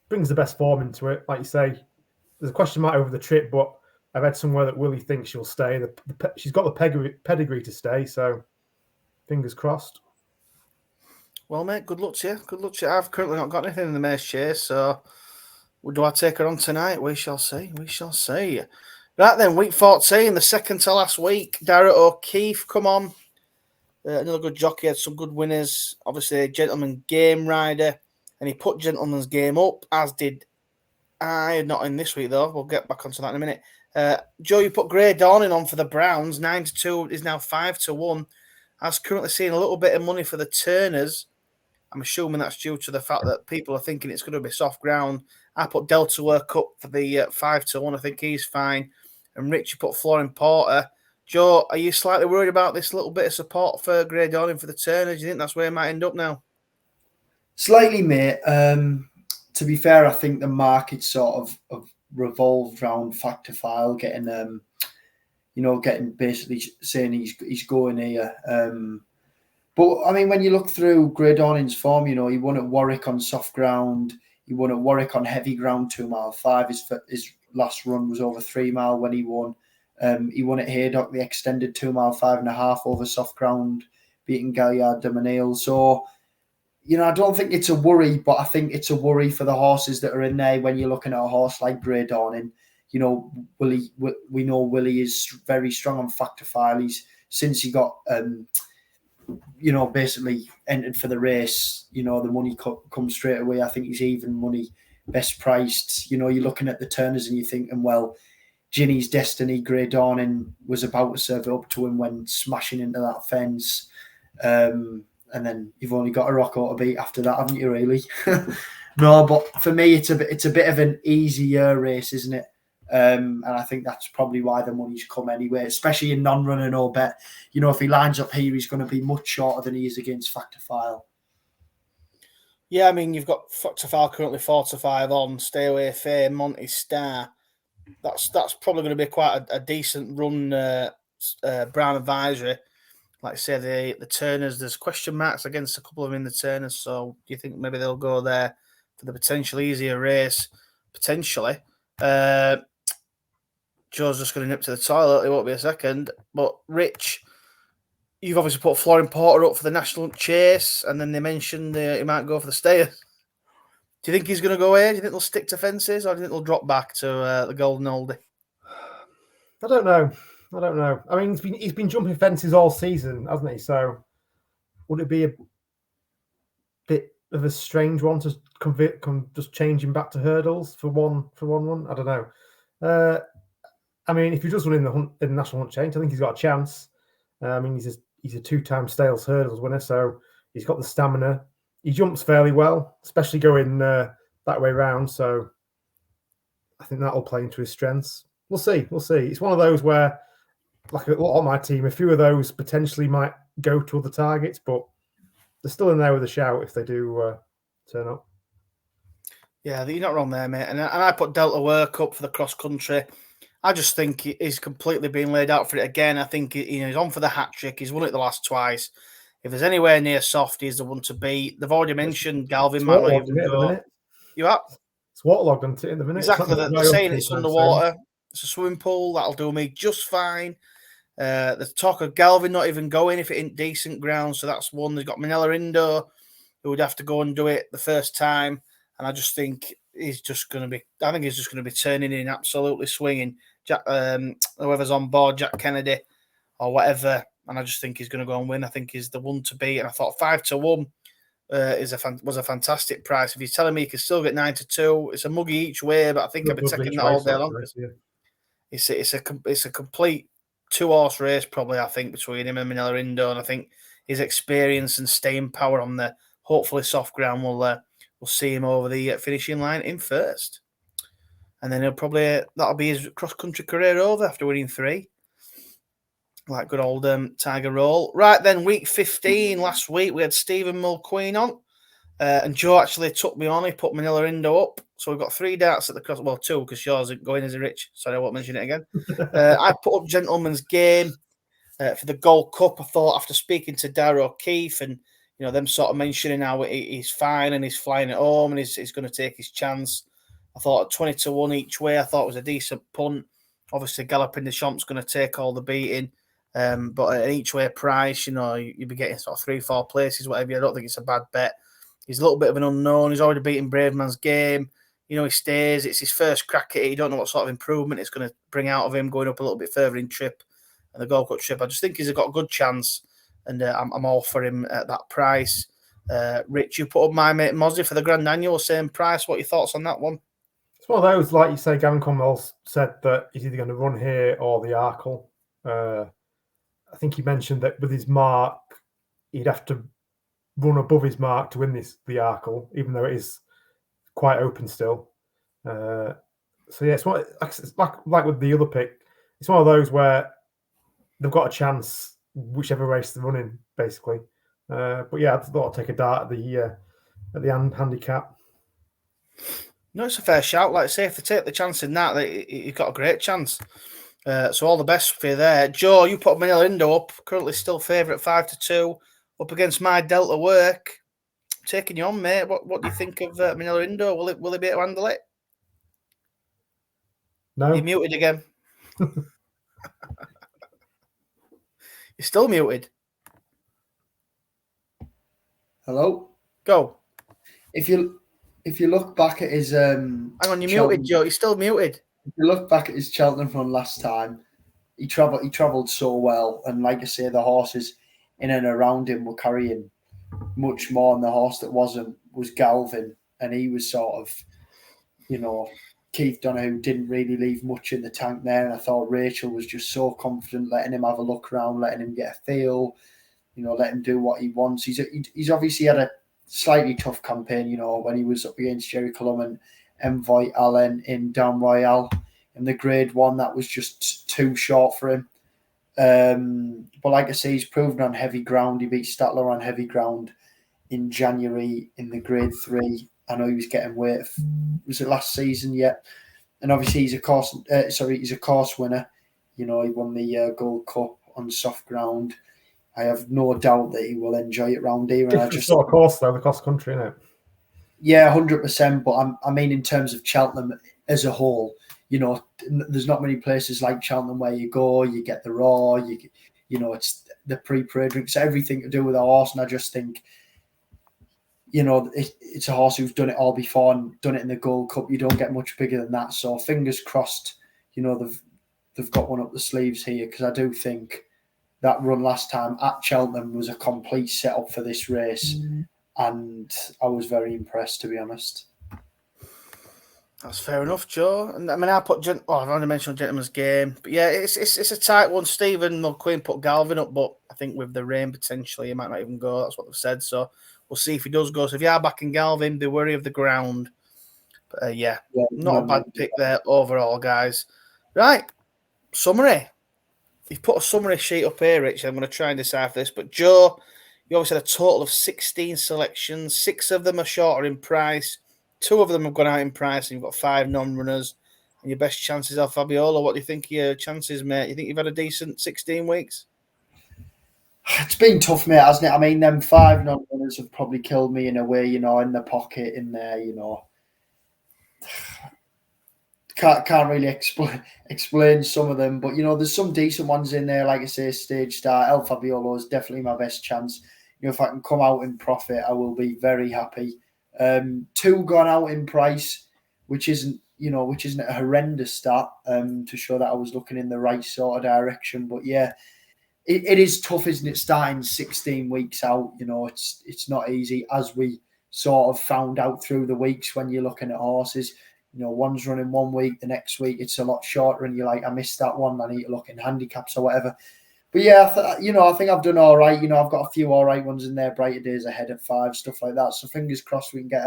brings the best form into it. Like you say, there's a question mark over the trip, but I've read somewhere that Willie thinks she'll stay. She's got the pedigree to stay, so fingers crossed. Well, mate, good luck to you. Good luck to you. I've currently not got anything in the Mace Chase, so do I take her on tonight? We shall see. We shall see. Right then, week 14, the second to last week. Darragh O'Keefe, come on. Another good jockey, had some good winners. Obviously, a Gentleman Game Rider, and he put Gentleman's Game up, as did I. Not in this week, though. We'll get back onto that in a minute. Joe, you put Grey Dawning on for the Browns. 9-2 is now 5-1. I was currently seeing a little bit of money for the Turners. I'm assuming that's due to the fact that people are thinking it's going to be soft ground. I put Delta Work up for the 5-1. I think he's fine. And Rich, you put Florin Porter. Joe, are you slightly worried about this little bit of support for Grey Dawning for the Turners? Do you think that's where it might end up now? Slightly, mate. To be fair, I think the market sort of revolved around Fact to File, getting basically saying he's going here. But I mean, when you look through Grey Dawning's form, he won at Warwick on soft ground. He won at Warwick on heavy ground, 2 mile 5. His last run was over 3 mile when he won. He won at Haydock, the extended 2 mile 5.5 over soft ground, beating Galliard de Menil. So, I don't think it's a worry, but I think it's a worry for the horses that are in there when you're looking at a horse like Grey Dawning. Willie, we know Willie is very strong on Fact to File. Since he got, basically entered for the race, the money comes straight away. I think he's even money, best priced. You're looking at the Turners and you're thinking, well, Ginny's Destiny, Grey Dawning was about to serve it up to him when smashing into that fence. And then you've only got a Rocco to beat after that, haven't you, really? No, but for me, it's a bit of an easier race, isn't it? And I think that's probably why the money's come anyway, especially in non-runner no bet. If he lines up here, he's going to be much shorter than he is against Fact to File. Yeah, I mean, you've got Fact to File currently 4-5 on, Stay Away Fame, Monty Star. That's probably going to be quite a decent run, Brown Advisory. Like I say, the Turners, there's question marks against a couple of them in the Turners, so do you think maybe they'll go there for the potential easier race? Potentially. Joe's just going to nip to the toilet. It won't be a second. But Rich, you've obviously put Florin Porter up for the National Chase, and then they mentioned he might go for the Stayers. Do you think he's going to go here? Do you think they'll stick to fences, or do you think they'll drop back to the Golden Oldie? I don't know. I mean, he's been jumping fences all season, hasn't he? So would it be a bit of a strange one to just change him back to hurdles for one run? I don't know. I mean, if he does run in the National Hunt Change, I think he's got a chance. I mean, he's a 2-time Stales hurdles winner, so he's got the stamina. He jumps fairly well, especially going that way round. So I think that'll play into his strengths. We'll see. It's one of those where, like a lot on my team, a few of those potentially might go to other targets, but they're still in there with a shout if they do turn up. Yeah, you're not wrong there, mate. And I put Delta Work up for the cross country. I just think he's completely been laid out for it again. I think he's on for the hat trick. He's won it the last twice. If there's anywhere near soft, he's the one to beat. They've already mentioned Galvin might not even go. You up? It's waterlogged on it in the minute. Exactly. They're saying it's underwater. It's a swimming pool. That'll do me just fine. The talk of Galvin not even going if it ain't decent ground. So that's one. They've got Manila Indo, who would have to go and do it the first time. And I just think he's just going to be turning in, absolutely swinging. Jack, whoever's on board, Jack Kennedy or whatever. And I just think he's going to go and win. I think he's the one to beat. And I thought 5-1 was a fantastic price. If you're telling me you can still get 9 to 2, it's a muggy each way, but I think I'd be taking that all day long. It's a complete 2-horse race, probably, I think, between him and Manila Indo, and I think his experience and staying power on the hopefully soft ground will see him over the finishing line in first. And then that'll be his cross-country career over after winning 3. Like good old Tiger Roll. Right then, week 15 last week, we had Stephen Mulqueen on. And Joe actually took me on. He put Manila Indo up. So we've got 3 darts at the cross. Well, 2, because yours is going as a rich. Sorry, I won't mention it again. I put up Gentleman's Game for the Gold Cup. I thought after speaking to Darragh O'Keefe and them sort of mentioning how he's fine and he's flying at home and he's going to take his chance. I thought at 20 to 1 each way, I thought it was a decent punt. Obviously, Galloping the Champ's going to take all the beating. But at an each way price, you'd be getting sort of 3-4 places, whatever. I don't think it's a bad bet. He's a little bit of an unknown. He's already beaten Brave Man's Game. He stays. It's his first crack at it. You don't know what sort of improvement it's going to bring out of him going up a little bit further in trip and the Gold Cup trip. I just think he's got a good chance, and I'm all for him at that price. Rich, you put up my mate Mozzie for the Grand Annual, same price. What are your thoughts on that one? It's one of those, like you say, Gavin Cromwell said that he's either going to run here or the Arkle. I think he mentioned that with his mark, he'd have to run above his mark to win the Arkle, even though it is quite open still. So yeah, it's like with the other pick. It's one of those where they've got a chance whichever race they're running, basically. But yeah, I thought I'd take a dart at the handicap. No, it's a fair shout. Like I say, if they take the chance in that, you've got a great chance. So all the best for you there. Joe, you put Manila Indo up, currently still favourite 5 to 2, up against my Delta Work. Taking you on, mate. What do you think of Manila Indo? Will he be able to handle it? No. You're muted again. You're still muted. Hello? Go. If you look back at his hang on, you're muted, Joe. You're still muted. If you look back at his Cheltenham run last time, he travelled so well, and like I say, the horses in and around him were carrying much more, and the horse that was Galvin, and he was sort of, Keith Donoghue didn't really leave much in the tank there, and I thought Rachel was just so confident, letting him have a look around, letting him get a feel, let him do what he wants. He's obviously had a slightly tough campaign, when he was up against Jerry Cullum and Envoy Allen in Down Royale in the Grade 1, that was just too short for him. But like I say, he's proven on heavy ground. He beat Statler on heavy ground in January in the Grade 3. I know he was getting weight. Was it last season yet? And obviously he's a course winner. He won the Gold Cup on soft ground. I have no doubt that he will enjoy it round here. Different sort of course though, the cross country, isn't it? Yeah, 100%. But I mean, in terms of Cheltenham as a whole, there's not many places like Cheltenham where you go, you get the raw, it's the pre-parade drinks, everything to do with a horse. And I just think, it's a horse who's done it all before and done it in the Gold Cup. You don't get much bigger than that. So fingers crossed, they've got one up the sleeves here, because I do think that run last time at Cheltenham was a complete setup for this race. And I was very impressed, to be honest. That's fair enough, Joe. And I mean, I've already mentioned Gentleman's Game, but yeah, it's a tight one. Stephen McQueen put Galvin up, but I think with the rain potentially, he might not even go. That's what they've said. So we'll see if he does go. So if you are backing Galvin, be wary of the ground. But not a bad pick there overall, guys. Right, summary. You've put a summary sheet up here, Rich. I'm going to try and decipher this. But Joe, you obviously had a total of 16 selections. 6 of them are shorter in price. 2 of them have gone out in price, and you've got 5 non-runners. And your best chances are Fabiola. What do you think of your chances, mate? You think you've had a decent 16 weeks? It's been tough, mate, hasn't it? I mean, them 5 non-runners have probably killed me in a way, in the pocket, in there, Can't really explain some of them, but there's some decent ones in there. Like I say, Stage Star, El Fabiolo is definitely my best chance. If I can come out in profit, I will be very happy. 2 gone out in price, which isn't a horrendous start, to show that I was looking in the right sort of direction. But yeah, it is tough, isn't it? Starting 16 weeks out, it's not easy, as we sort of found out through the weeks when you're looking at horses. One's running 1 week, the next week it's a lot shorter, and you're like, I missed that one. I need to look in handicaps or whatever. But yeah, I think I've done all right. I've got a few all right ones in there. Brighter Days Ahead at 5, stuff like that. So fingers crossed we can get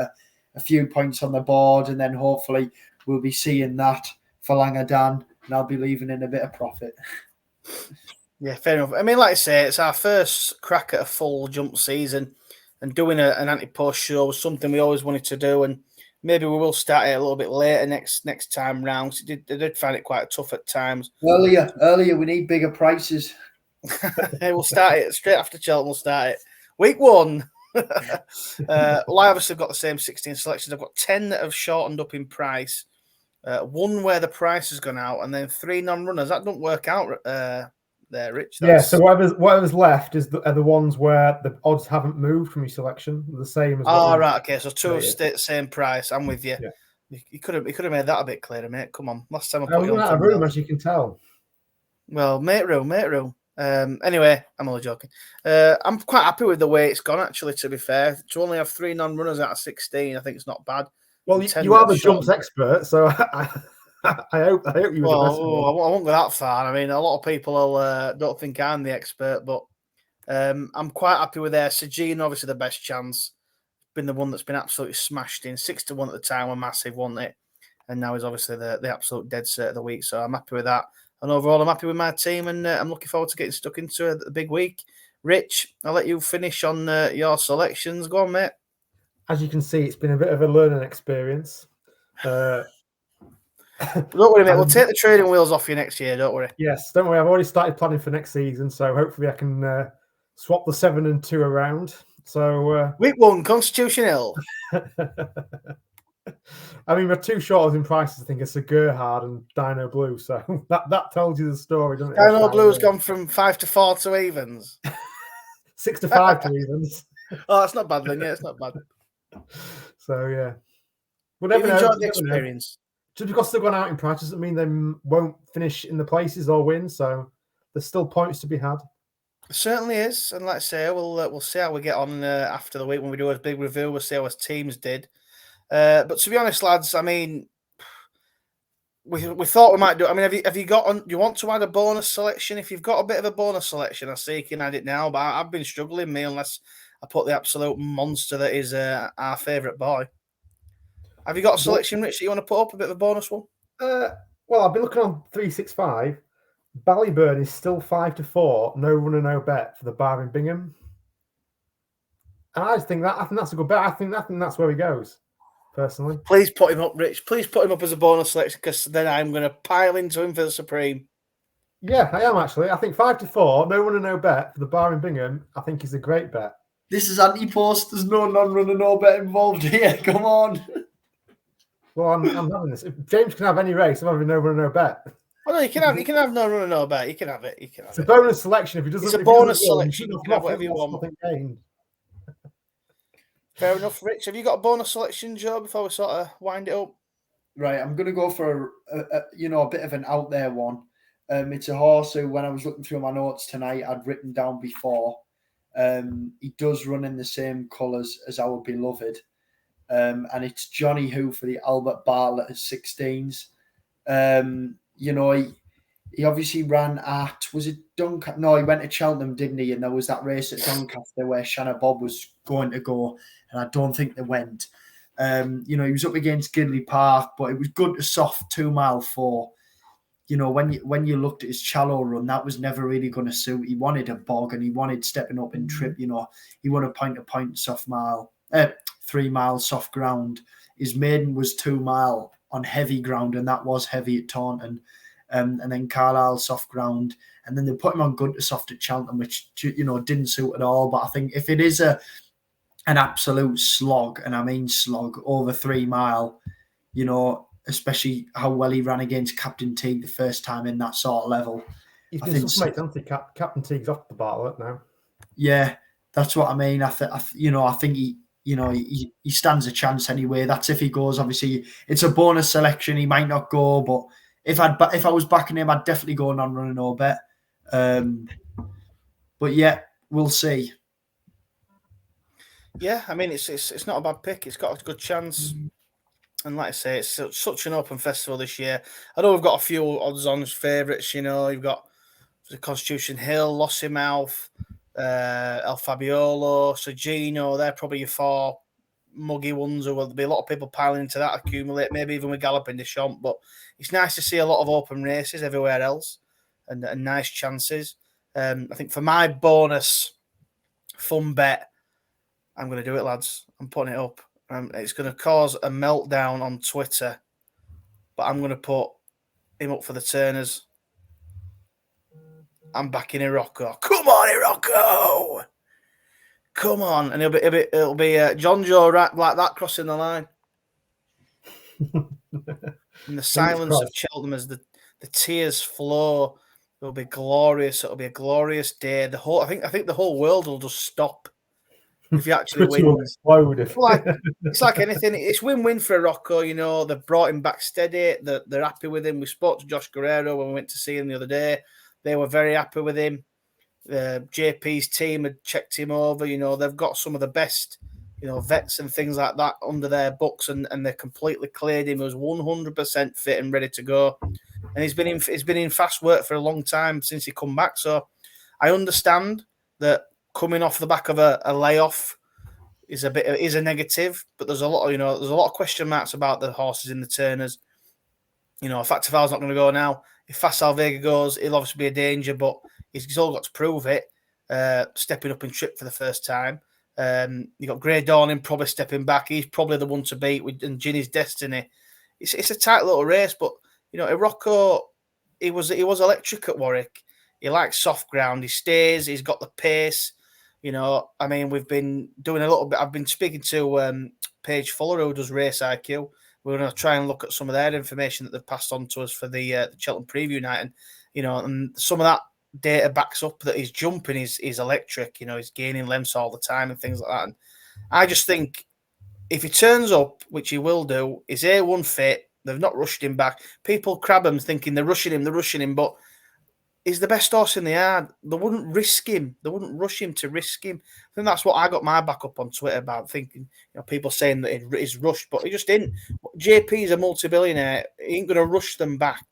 a few points on the board, and then hopefully we'll be seeing that for Langadan, and I'll be leaving in a bit of profit. Yeah, fair enough. I mean, like I say, it's our first crack at a full jump season, and doing an anti-post show was something we always wanted to do, and maybe we will start it a little bit later next time round. They did find it quite tough at times. Earlier, we need bigger prices. We'll start it straight after Cheltenham. We'll start it week 1. I obviously have got the same 16 selections. I've got 10 that have shortened up in price, 1 where the price has gone out, and then 3 non-runners. That don't work out there, Rich. So whatever's left are the ones where the odds haven't moved from your selection. The same as. Right. Okay. So 2 have stayed the same price. I'm with you. Yeah. You could have made that a bit clearer, mate. Come on. Last time I put you on out of room, as you can tell. Well, mate room. Anyway, I'm only joking. I'm quite happy with the way it's gone, actually, to be fair. To only have 3 non-runners out of 16, I think it's not bad. Well, you are the jumps expert, so I hope you were the best one. I won't go that far. I mean, a lot of people don't think I'm the expert, but I'm quite happy with there. Sajin, obviously the best chance. Been the one that's been absolutely smashed in. 6-1 at the time, a massive, wasn't it? And now he's obviously the absolute dead cert of the week, so I'm happy with that. And overall, I'm happy with my team, and I'm looking forward to getting stuck into the big week. Rich, I'll let you finish on your selections. Go on, mate. As you can see, it's been a bit of a learning experience. Don't worry, mate. We'll take the trading wheels off you next year. Don't worry. Yes, don't worry. I've already started planning for next season, so hopefully I can swap the 7 and 2 around. So week 1, Constitution Hill. I mean, we're 2 shorters in prices. I think it's a Gerhard and Dino Blue. So that tells you the story, doesn't it? Dino Blue's gone from 5 to 4 to evens. 6 to 5 to evens. Oh, that's not bad then. Yeah, it's not bad. So yeah, we'll never enjoy the experience. Just because they've gone out in price doesn't mean they won't finish in the places or win. So there's still points to be had. It certainly is, and like I say, we'll see how we get on after the week when we do a big review. We'll see how our teams did. But to be honest, lads, I mean, we thought we might do. I mean, have you got? Do you want to add a bonus selection? If you've got a bit of a bonus selection, I see you can add it now. But I've been struggling, unless I put the absolute monster that is our favourite boy. Have you got a selection, Rich, that you want to put up, a bit of a bonus one? Well, I've been looking on 365. Ballyburn is still 5 to 4, no runner, no bet for the bar in Bingham. And I think that's a good bet. I think that's where he goes, personally. Please put him up, Rich. Please put him up as a bonus selection, because then I'm going to pile into him for the Supreme. Yeah, I am actually. I think 5 to 4, no runner, no bet for the bar in Bingham, I think is a great bet. This is anti-post. There's no non-runner, no bet involved here. Come on. Well, I'm having this. If James can have any race, I'm having no runner, no bet. Well, no, you can have no runner, no bet. You can have it. It's a bonus selection. If he doesn't, it's a bonus selection. You can have whatever you want. Fair enough, Rich. Have you got a bonus selection, Joe? Before we sort of wind it up. Right, I'm going to go for a bit of an out there one. It's a horse who, when I was looking through my notes tonight, I'd written down before. He does run in the same colours as our beloved. And it's Johnny Who for the Albert Bartlett at 16s. He obviously ran at, was it Doncaster? No, he went to Cheltenham, didn't he? And there was that race at Doncaster where Shanna Bob was going to go, and I don't think they went. He was up against Gidley Park, but it was good to soft 2 mile 4. When you looked at his shallow run, that was never really going to suit. He wanted a bog and he wanted stepping up in trip. He wanted point-to-point soft mile. 3 miles soft ground. His maiden was 2 mile on heavy ground, and that was heavy at Taunton. And then Carlisle soft ground, and then they put him on good to soft at Cheltenham, which didn't suit at all. But I think if it is an absolute slog, and I mean slog, over 3 mile, especially how well he ran against Captain Teague the first time in that sort of level. He's been suspect, Captain Teague's off the Bartlett now. Yeah, that's what I mean. I think he stands a chance anyway. That's if he goes. Obviously, it's a bonus selection. He might not go, but if I was backing him, I'd definitely go non-runner, no bet. But yeah, we'll see. Yeah, I mean, it's not a bad pick. It's got a good chance. And like I say, it's such an open festival this year. I know we've got a few odds-on favourites. You've got the Constitution Hill, Lossiemouth, El Fabiolo, Sergino. They're probably your 4 muggy ones. Or there'll be a lot of people piling into that, accumulate, maybe even with Galloping Deschamps. But it's nice to see a lot of open races everywhere else and nice chances. I think for my bonus fun bet, I'm going to do it, lads. I'm putting it up. It's going to cause a meltdown on Twitter, but I'm going to put him up for the Turners. I'm backing Irocco. Come on, Irocco! Come on, and it'll be John Joe Rat like that crossing the line. In the silence of Cheltenham as the tears flow, it'll be glorious. It'll be a glorious day. I think the whole world will just stop if you actually win. It's like anything. It's win-win for Irocco. They've brought him back steady. They're happy with him. We spoke to Josh Guerrero when we went to see him the other day. They were very happy with him. JP's team had checked him over. They've got some of the best, vets and things like that under their books, and they completely cleared him. He was 100% fit and ready to go. And he's been in fast work for a long time since he come back. So I understand that coming off the back of a layoff is a negative, but there's a lot of question marks about the horses in the Turners. Factival's not going to go now. If Facile Vega goes, he'll obviously be a danger, but he's all got to prove it. Stepping up in trip for the first time. You got Grey Dawning probably stepping back. He's probably the one to beat and Ginny's Destiny. It's a tight little race, but Irocco, he was electric at Warwick. He likes soft ground. He stays. He's got the pace. We've been doing a little bit. I've been speaking to Paige Fuller, who does Race IQ. We're going to try and look at some of their information that they've passed on to us for the Cheltenham preview night, and some of that data backs up that his jumping is electric. He's gaining lengths all the time and things like that. And I just think if he turns up, which he will do, is A1 fit. They've not rushed him back. People crab him thinking they're rushing him, but he's the best horse in the yard. They wouldn't risk him. They wouldn't rush him to risk him. I think that's what I got my back up on Twitter about, thinking, people saying that he's rushed, but he just didn't. JP's a multi-billionaire. He ain't going to rush them back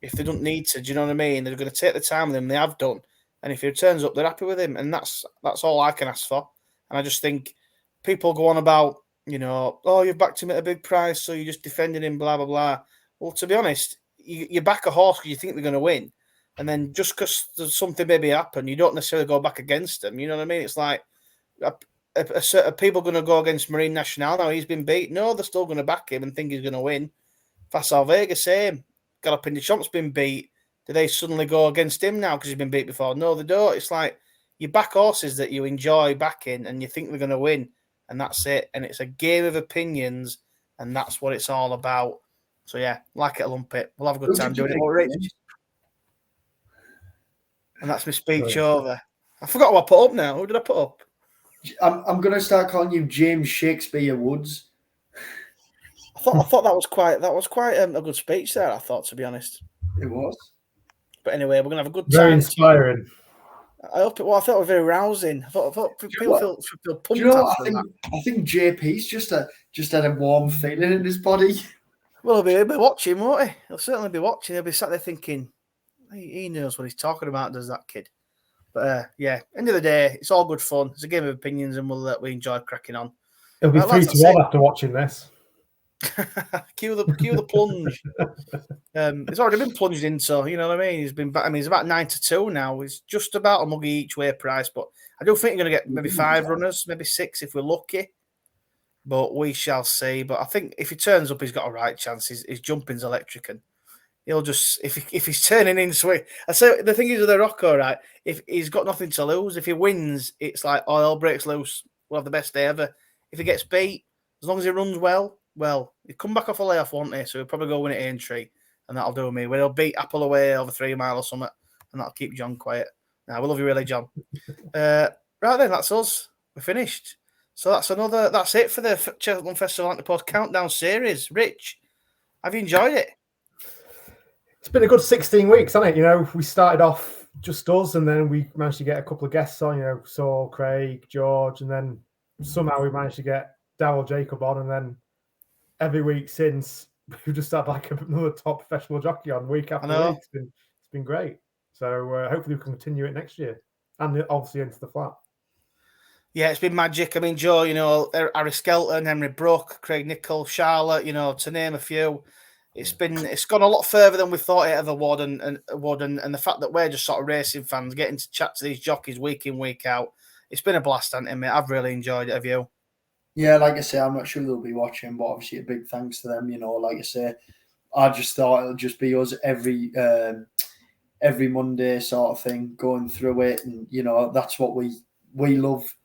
if they don't need to. Do you know what I mean? They're going to take the time with him. They have done. And if he turns up, they're happy with him. And that's all I can ask for. And I just think people go on about, you've backed him at a big price, so you're just defending him, blah, blah, blah. Well, to be honest, you back a horse because you think they're going to win. And then just because there's something maybe happen, you don't necessarily go back against them. You know what I mean? It's like, are people going to go against Marine Nationale now? He's been beat. No, they're still going to back him and think he's going to win. Facile Vega, same. Galloping Deschamps been beat. Do they suddenly go against him now because he's been beat before? No, they don't. It's like you back horses that you enjoy backing and you think they're going to win, and that's it. And it's a game of opinions, and that's what it's all about. So, yeah, like it a lumpet. We'll have a good time doing it. And that's my speech over. I forgot what I put up now. Who did I put up? I'm going to start calling you James Shakespeare Woods. I thought that was quite a good speech there. I thought, to be honest, it was. But anyway, we're gonna have a good time. Very inspiring. I hope it. Well, I thought it was very rousing. I thought people feel pumped. I think JP's just had a warm feeling in his body. Well, he'll be watching, won't he? He'll certainly be watching. He'll be sat there thinking, he knows what he's talking about, does that kid? But yeah, end of the day, it's all good fun. It's a game of opinions, and we enjoy cracking on. It'll be 3-1 after watching this. cue the plunge. It's already been plunged in, so you know what I mean. He's been back. He's about 9-2 now. It's just about a muggy each way price, but I do think you're going to get maybe 5 runners, maybe 6 if we're lucky. But we shall see. But I think if he turns up, he's got a right chance. His jumping's electric, and he'll just if he's turning in swing. I say the thing is with the Rocco, right? If he's got nothing to lose, if he wins, it's like hell breaks loose. We'll have the best day ever. If he gets beat, as long as he runs well, he'll come back off a layoff, won't he? So he'll probably go win at Aintree, and that'll do me. We'll beat Apple away over 3 mile or something, and that'll keep John quiet. Now we love you really, John. Right then, that's us. We're finished. So that's it for the Cheltenham Festival Antipode Countdown Series. Rich, have you enjoyed it? It's been a good 16 weeks, hasn't it? We started off just us, and then we managed to get a couple of guests on, Saul, Craig, George, and then somehow we managed to get Darryl Jacob on, and then every week since we've just had like another top professional jockey on week after week. It's been great. So hopefully we can continue it next year, and obviously into the flat. Yeah, it's been magic. I mean, Joe, Harry Skelton, Henry Brook, Craig Nicol, Charlotte, to name a few. It's gone a lot further than we thought it ever would, and the fact that we're just sort of racing fans getting to chat to these jockeys week in, week out. It's been a blast, Ante, mate. I've really enjoyed it. Have you? Yeah, like I say, I'm not sure they'll be watching, but obviously a big thanks to them. Like I say, I just thought it'll just be us every Monday sort of thing, going through it, and that's what we love.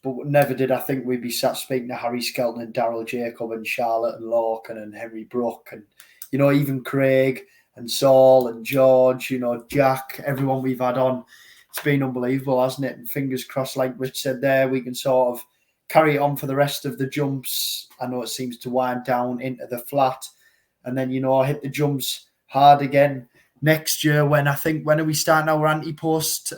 But never did I think we'd be sat speaking to Harry Skelton and Darryl Jacob and Charlotte and Lorcan and Henry Brook and even Craig and Saul and George, Jack, everyone we've had on. It's been unbelievable, hasn't it? And fingers crossed, like Rich said there, we can sort of carry it on for the rest of the jumps. I know it seems to wind down into the flat, and then hit the jumps hard again next year. When are we starting our anti-post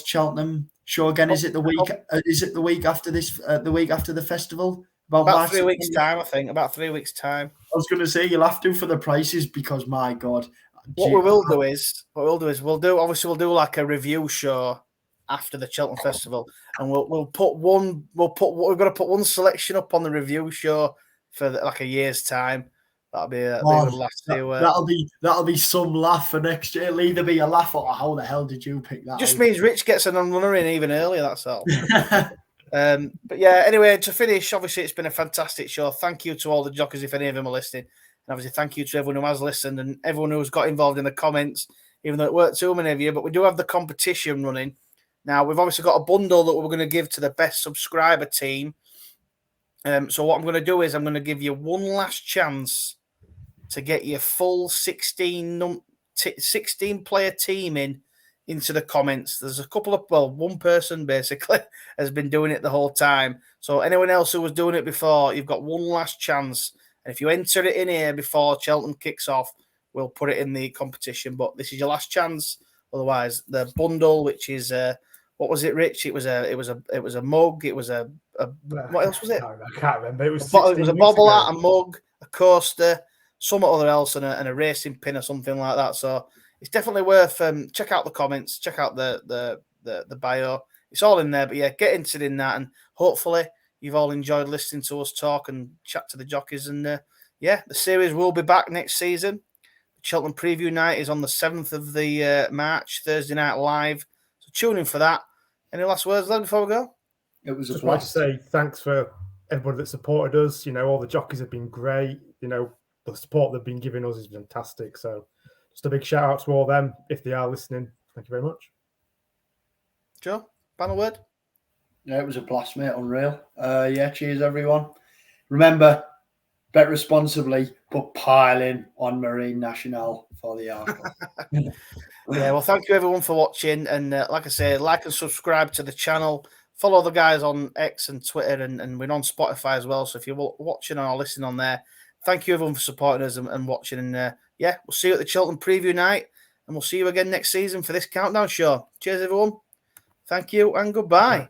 Cheltenham show again? Is it the week? Is it the week after this? The week after the festival? About 3 weeks' time, I think. About 3 weeks' time. I was going to say you'll have to for the prices, because my God. What we will do is we'll do like a review show after the Cheltenham Festival, and we've got to put one selection up on the review show for like a year's time. That'll be a good laugh to. That'll be some laugh for next year. It'll either be a laugh or how the hell did you pick that? Just means Rich gets an runner in even earlier. That's all. But yeah, anyway, to finish, obviously it's been a fantastic show. Thank you to all the jockeys, if any of them are listening. And obviously thank you to everyone who has listened and everyone who's got involved in the comments, even though it weren't too many of you. But we do have the competition running. Now, we've obviously got a bundle that we're going to give to the best subscriber team. So what I'm going to do is I'm going to give you one last chance to get your full 16-player team into the comments. There's a couple of, one person basically has been doing it the whole time. So anyone else who was doing it before, you've got one last chance. And if you enter it in here before Cheltenham kicks off, we'll put it in the competition. But this is your last chance. Otherwise, the bundle, which is what was it, Rich? It was a mug. It was a what else was it? I can't remember. It was a bobble hat, a mug, a coaster, somewhat other else, and a racing pin or something like that. So it's definitely worth check out the comments, check out the bio. It's all in there. But yeah, get interested in that, and hopefully you've all enjoyed listening to us talk and chat to the jockeys. And the series will be back next season. The Cheltenham preview night is on the 7th of the March, Thursday night live. So tune in for that. Any last words then before we go? It was just like to say thanks for everybody that supported us. All the jockeys have been great. The support they've been giving us is fantastic. So just a big shout out to all them if they are listening. Thank you very much. Joe, final word? Yeah, it was a blast, mate. Unreal. Cheers, everyone. Remember, bet responsibly, but pile in on Marine National for the article. Yeah, well, thank you everyone for watching. And like I say, like and subscribe to the channel. Follow the guys on X and Twitter, and we're on Spotify as well. So if you're watching or listening on there, thank you everyone for supporting us and watching. And we'll see you at the Cheltenham preview night, and we'll see you again next season for this countdown show. Cheers, everyone. Thank you and goodbye.